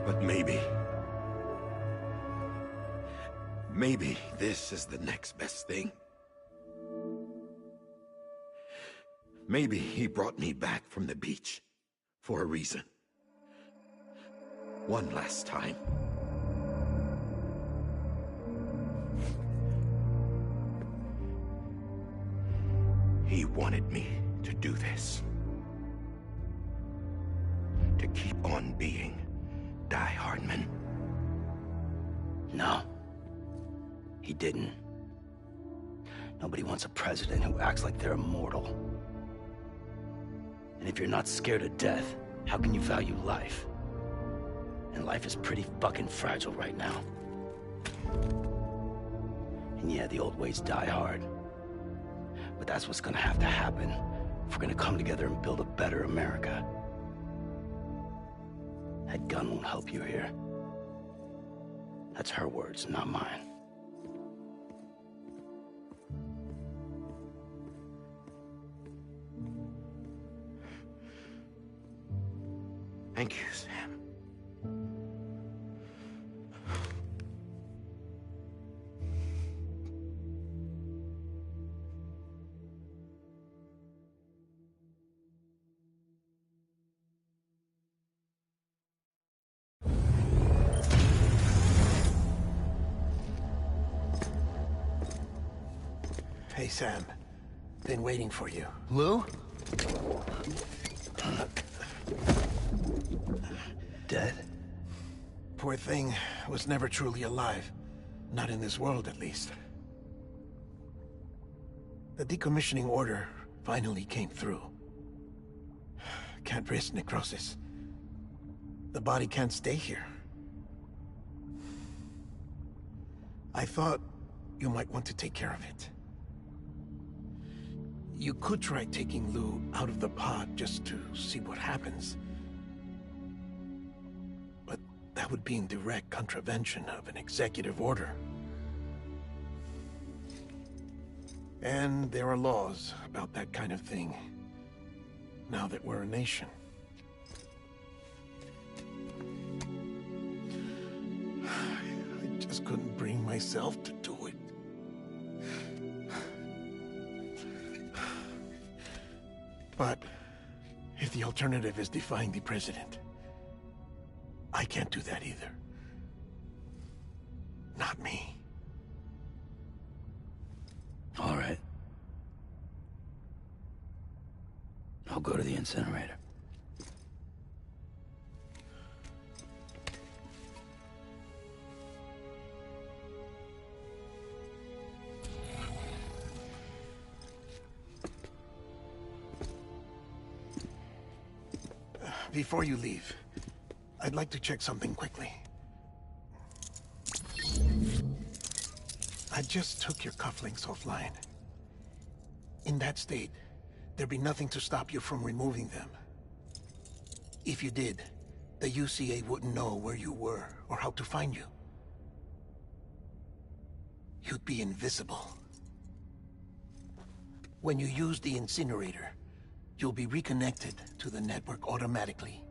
But maybe this is the next best thing. Maybe he brought me back from the beach for a reason. One last time. He wanted me to do this. To keep on being Die Hardman. No. He didn't. Nobody wants a president who acts like they're immortal. And if you're not scared of death, how can you value life? And life is pretty fucking fragile right now. And yeah, the old ways die hard. But that's what's gonna have to happen if we're gonna come together and build a better America. That gun won't help you here. That's her words, not mine. Thank you, Sam. Hey, Sam. Been waiting for you. Lou? Dead? Poor thing was never truly alive. Not in this world, at least. The decommissioning order finally came through. Can't risk necrosis. The body can't stay here. I thought you might want to take care of it. You could try taking Lou out of the pod just to see what happens. But that would be in direct contravention of an executive order. And there are laws about that kind of thing. now that we're a nation. I just couldn't bring myself to do it. But if the alternative is defying the president, I can't do that either. Not me. All right. I'll go to the incinerator. Before you leave, I'd like to check something quickly. I just took your cufflinks offline. In that state, there'd be nothing to stop you from removing them. If you did, the UCA wouldn't know where you were or how to find you. You'd be invisible. When you use the incinerator, you'll be reconnected to the network automatically.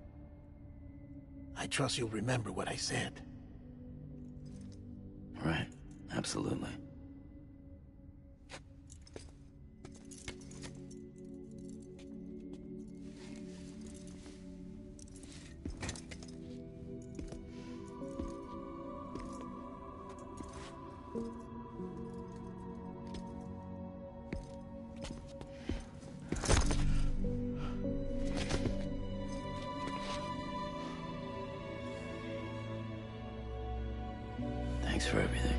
I trust you'll remember what I said. Right. Absolutely. Thanks for everything.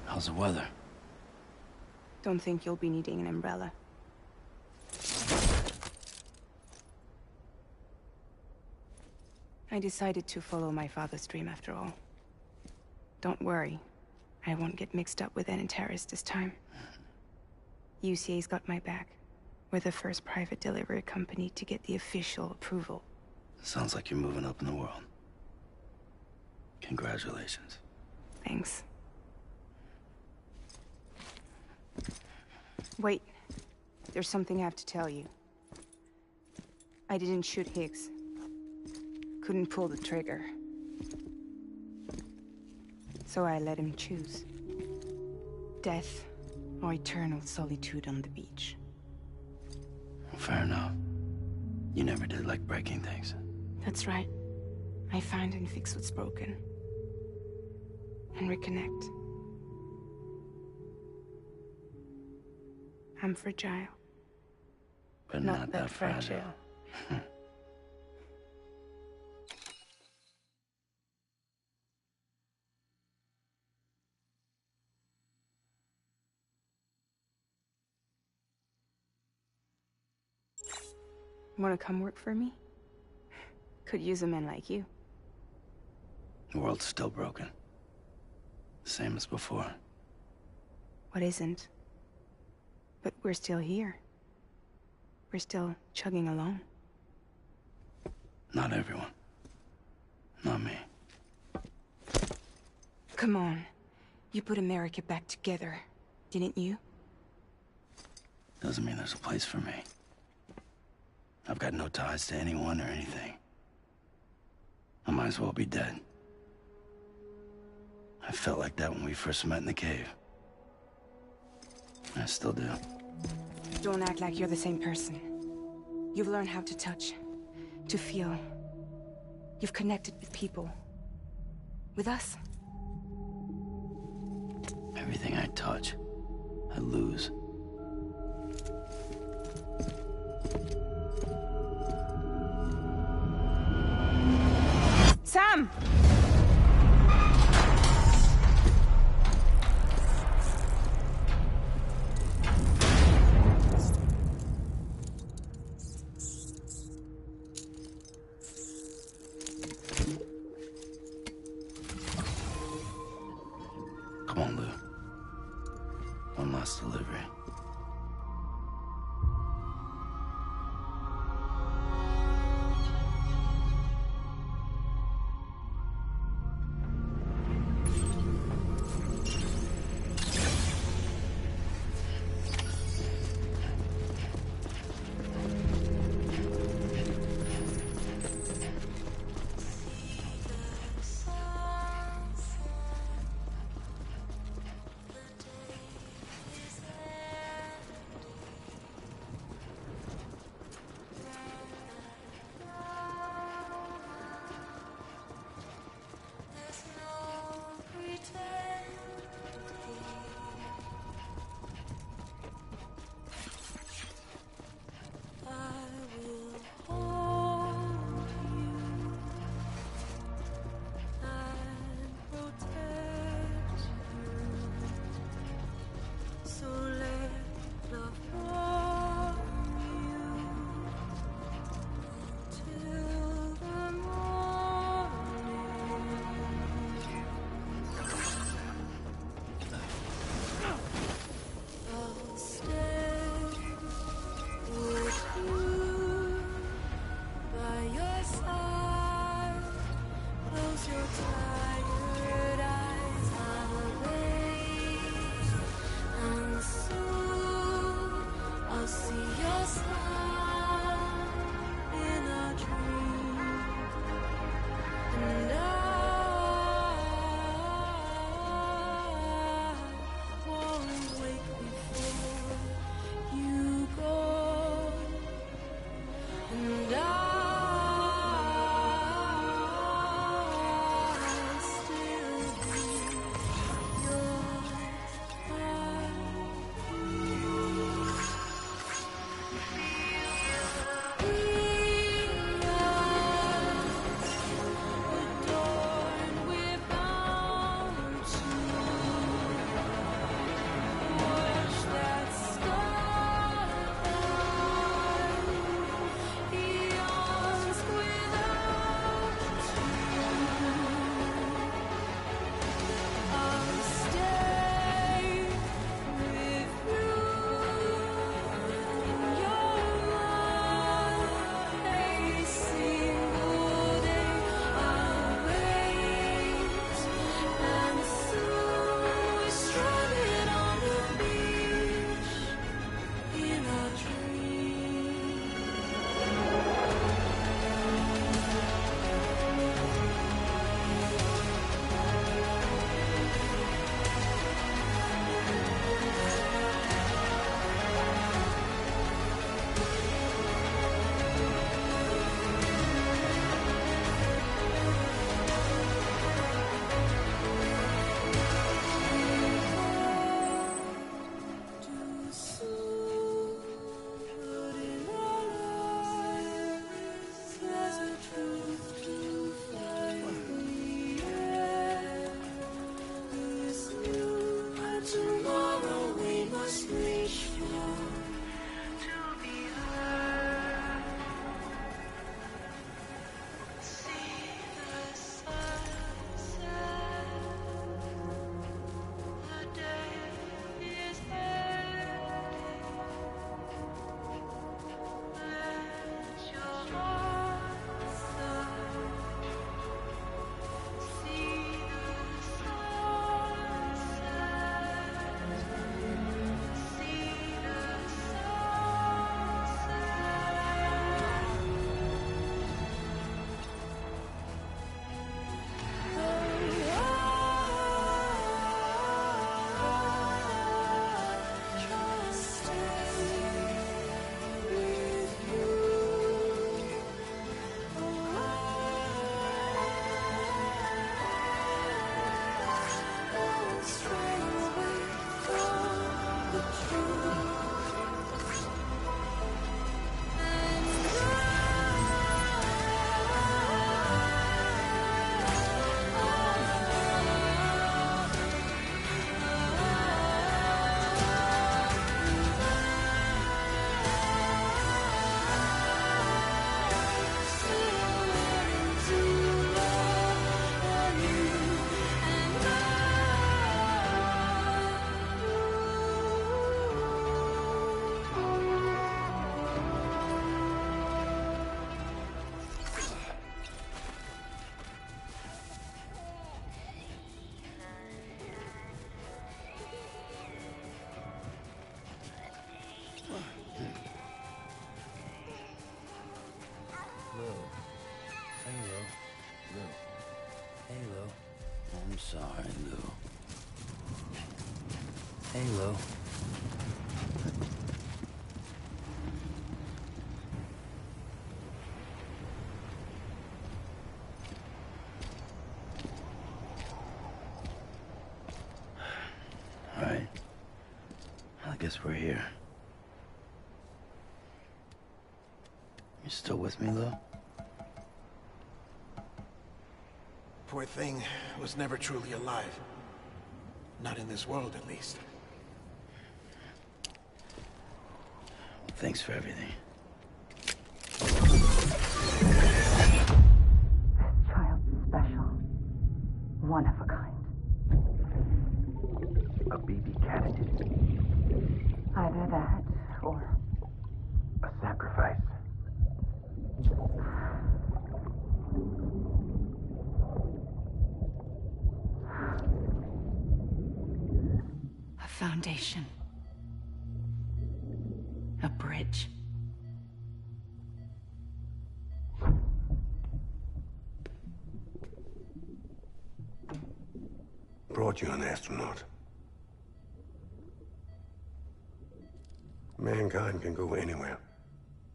How's the weather? Don't think you'll be needing an umbrella. I decided to follow my father's dream after all. Don't worry. I won't get mixed up with any terrorists this time. UCA's got my back. We're the first private delivery company to get the official approval. Sounds like you're moving up in the world. Congratulations. Thanks. Wait. There's something I have to tell you. I didn't shoot Higgs. Couldn't pull the trigger. So I let him choose. Death or eternal solitude on the beach. Fair enough. You never did like breaking things. That's right. I find and fix what's broken. And reconnect. I'm fragile. But not that fragile. Wanna come work for me? Could use a man like you. The world's still broken. Same as before. What isn't? But we're still here. We're still chugging along. Not everyone. Not me. Come on. You put America back together, didn't you? Doesn't mean there's a place for me. I've got no ties to anyone or anything. I might as well be dead. I felt like that when we first met in the cave. I still do. Don't act like you're the same person. You've learned how to touch, to feel. You've connected with people. With us. Everything I touch, I lose. Sam! express delivery. Hey, Lou. I'm sorry, Lou. Hey, Lou. All right. I guess we're here. You still with me, Lou? Poor thing was never truly alive. Not in this world, at least. Thanks for everything. Child special. One of a kind. A BB candidate. Either that, or... A sacrifice. A foundation. A bridge. Brought you an astronaut. Mankind can go anywhere,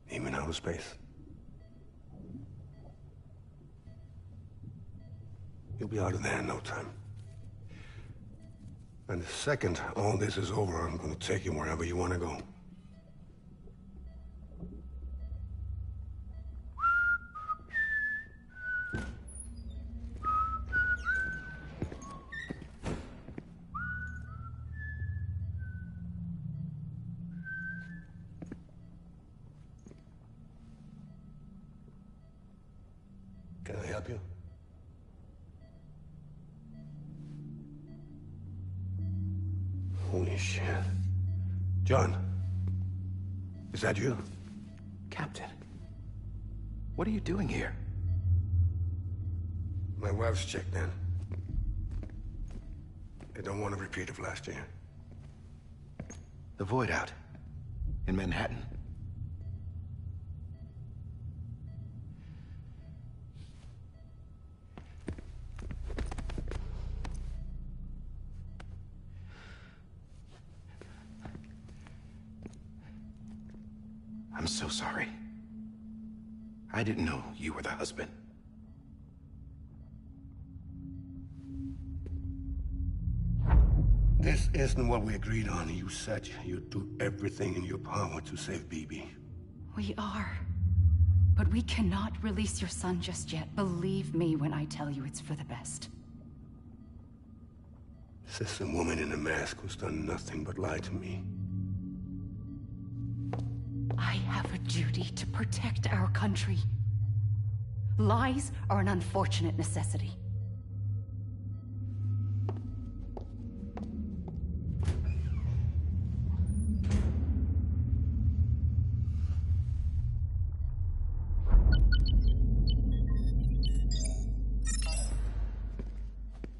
even outer space. You'll be out of there in no time. And the second all this is over, I'm gonna take you wherever you want to go. Can I help you? Holy shit. John, is that you? Captain, what are you doing here? My wife's checked in. They don't want a repeat of last year. The Void Out. In Manhattan. I'm so sorry. I didn't know you were the husband. This isn't what we agreed on. You said you'd do everything in your power to save BB. We are. But we cannot release your son just yet. Believe me when I tell you it's for the best. This is a woman in a mask who's done nothing but lie to me. I have a duty to protect our country. Lies are an unfortunate necessity.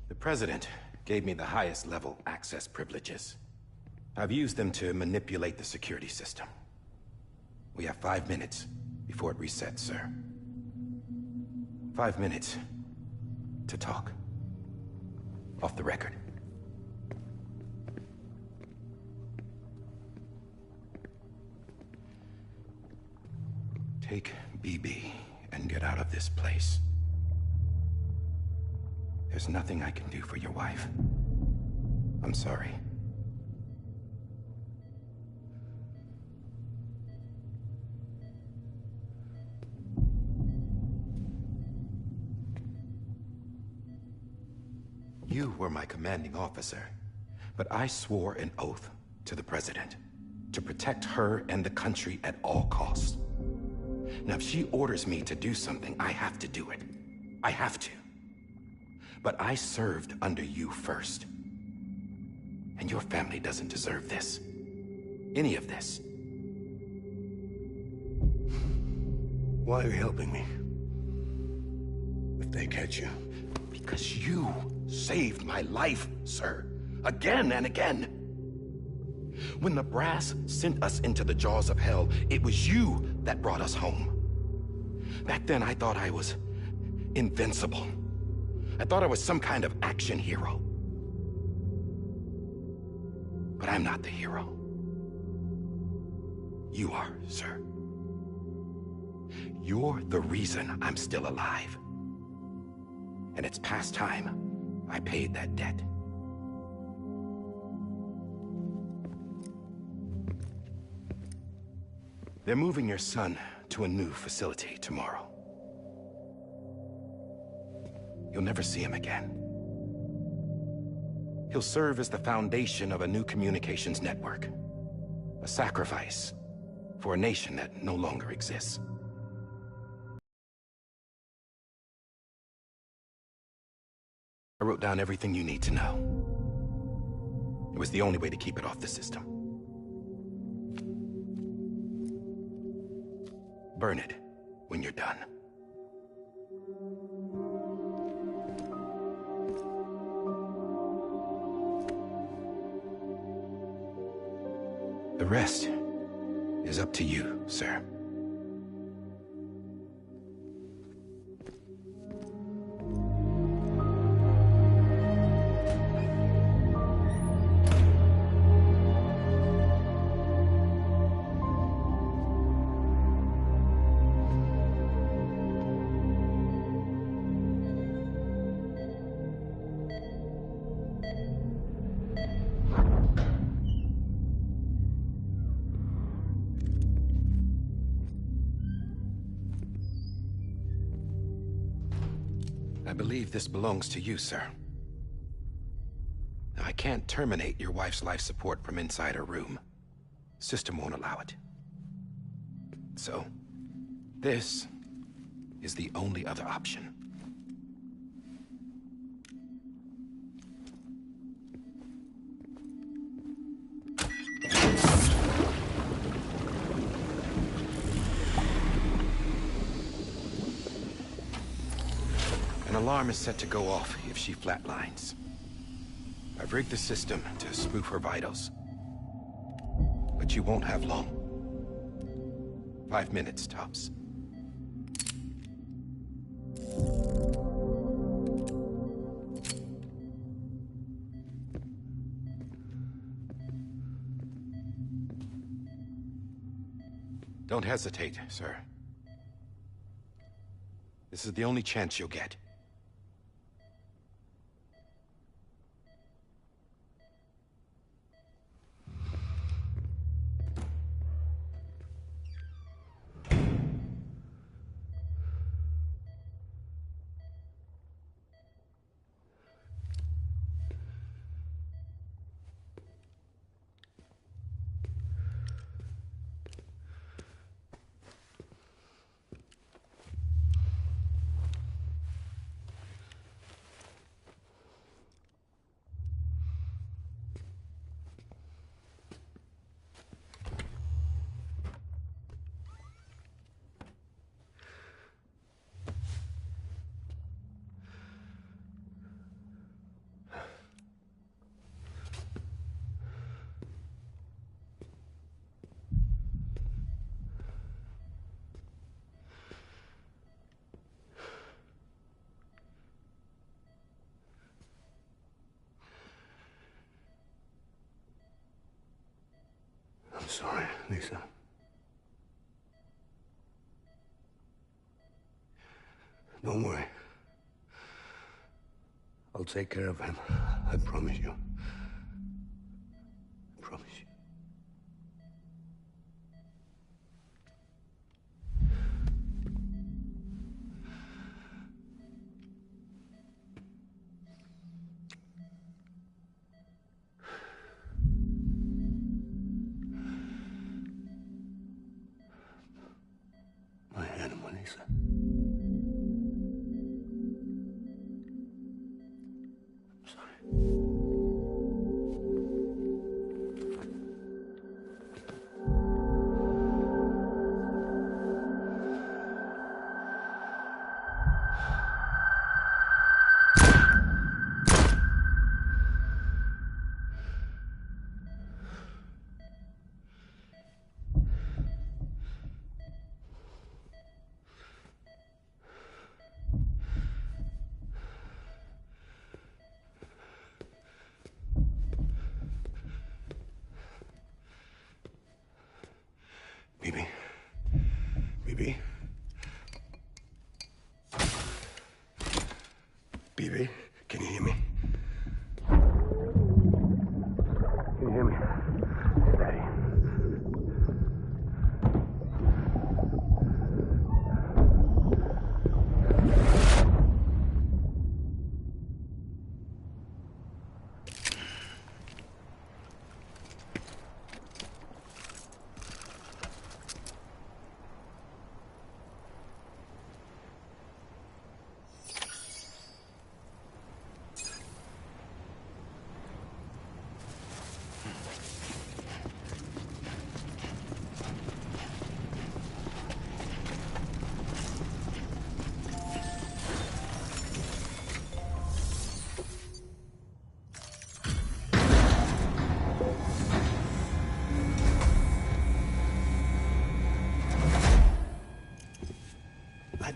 The President gave me the highest level access privileges. I've used them to manipulate the security system. We have 5 minutes before it resets, sir. 5 minutes to talk. Off the record. Take BB and get out of this place. There's nothing I can do for your wife. I'm sorry. You were my commanding officer, but I swore an oath to the President to protect her and the country at all costs. Now, if she orders me to do something, I have to do it. I have to. But I served under you first. And your family doesn't deserve this. Any of this. Why are you helping me? If they catch you. Because you saved my life, sir. Again and again. When the brass sent us into the jaws of hell, it was you that brought us home. Back then, I thought I was invincible. I thought I was some kind of action hero. But I'm not the hero. You are, sir. You're the reason I'm still alive. And it's past time I paid that debt. They're moving your son to a new facility tomorrow. You'll never see him again. He'll serve as the foundation of a new communications network. A sacrifice for a nation that no longer exists. I wrote down everything you need to know. It was the only way to keep it off the system. Burn it when you're done. The rest is up to you, sir. I believe this belongs to you, sir. Now, I can't terminate your wife's life support from inside her room. System won't allow it. So, this is the only other option. An alarm is set to go off if she flatlines. I've rigged the system to spoof her vitals. But you won't have long. 5 minutes, tops. Don't hesitate, sir. This is the only chance you'll get. I'm sorry, Lisa. Don't worry. I'll take care of him. I promise you. I promise you. My animal, Lisa. I'm sorry.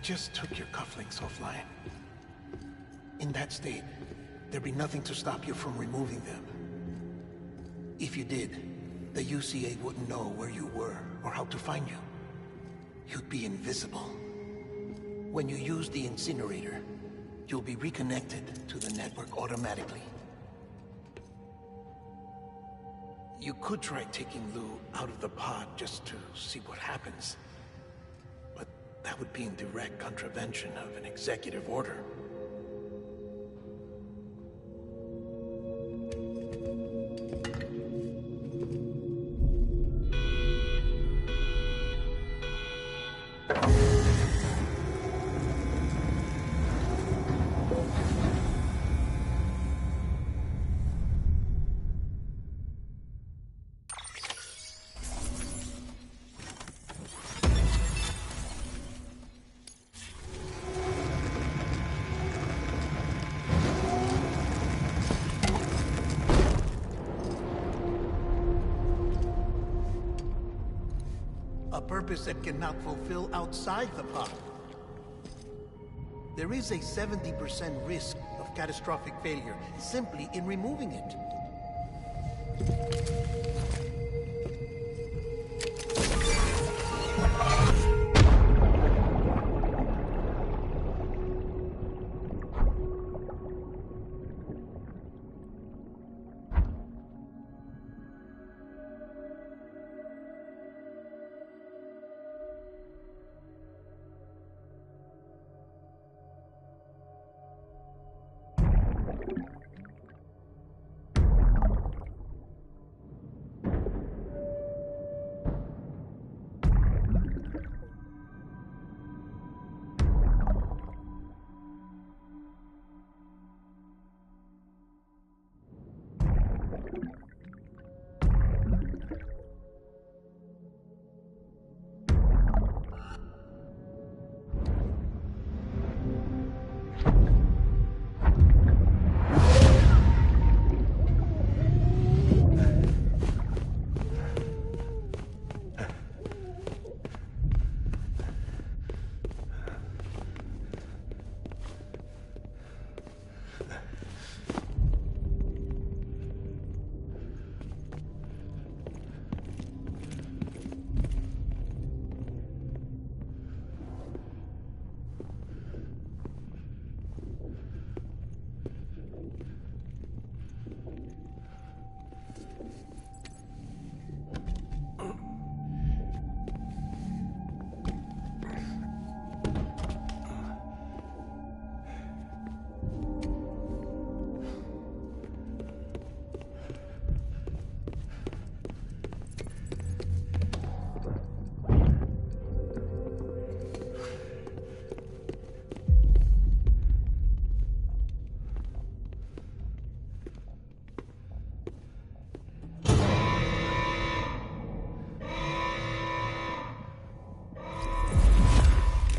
just took your cufflinks offline. In that state, there'd be nothing to stop you from removing them. If you did, the UCA wouldn't know where you were or how to find you. You'd be invisible. When you use the incinerator, you'll be reconnected to the network automatically. You could try taking Lou out of the pod just to see what happens. But that would be in direct contravention of an executive order. A purpose that cannot fulfill outside the pod. There is a 70% risk of catastrophic failure simply in removing it.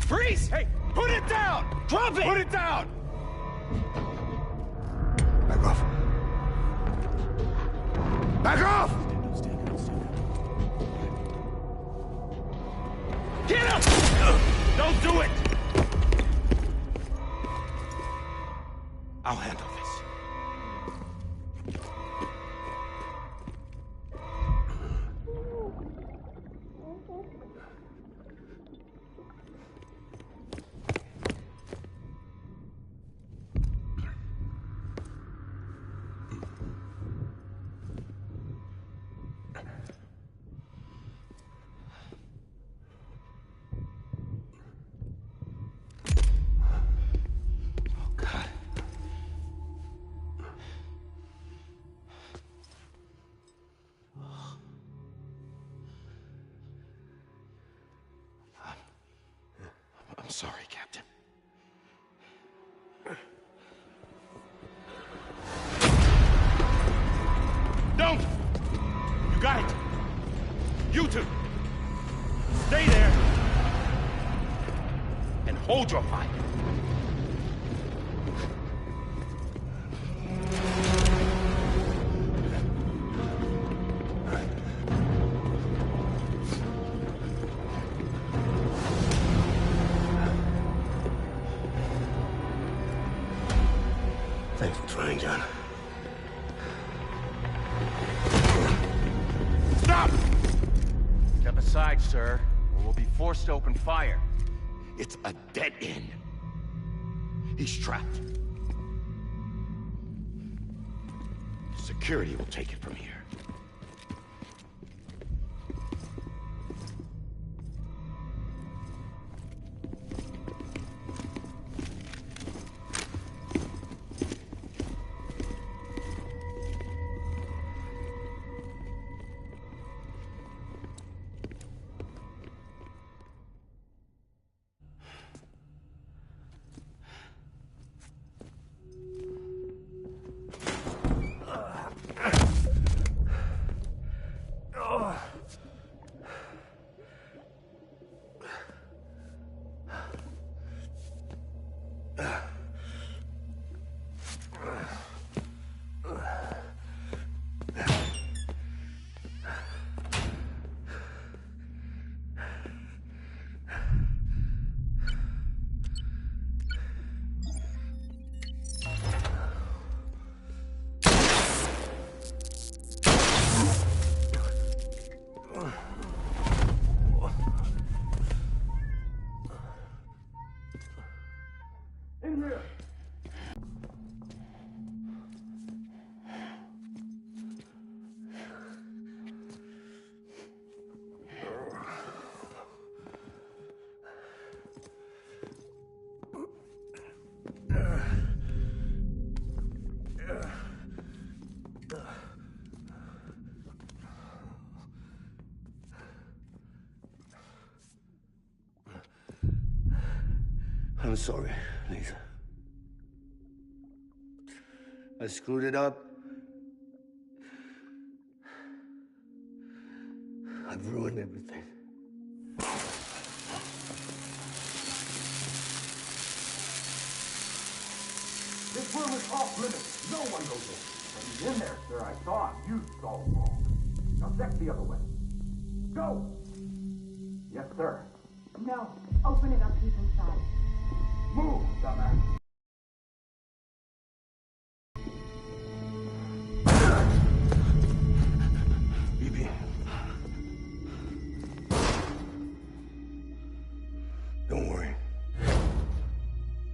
Freeze! Hey, put it down! Drop it! Put it down! Back off. Back off! Get up! Don't do it! I'll handle this. I'm sorry, Captain. Don't! You got it! You two! Stay there! And hold your fire! John. Stop! Step aside, sir, or we'll be forced to open fire. It's a dead end. He's trapped. Security will take it from here. I'm sorry, Lisa. I screwed it up. I've ruined everything. This room is off limits. No one goes in. But he's in there, sir. I saw him. You saw him wrong. Now check the other way. Go! Yes, sir. No. Open it up deep inside. Move, dumbass. BB. Don't worry.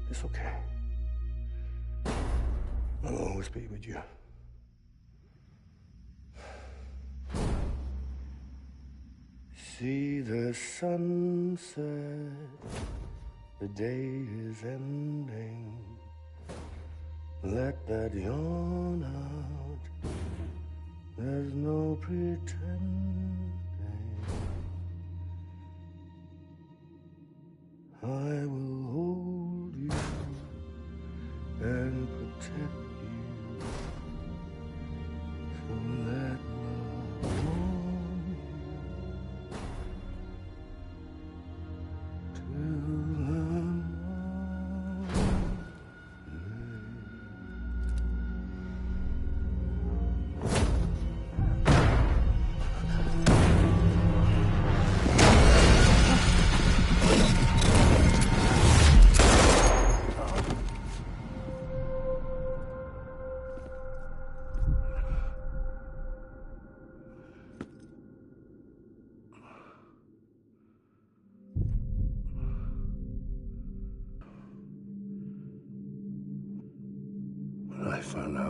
It's okay. I'll always be with you. See the sunset, the day is ending. Let that yawn out, there's no pretending. I will hold you and protect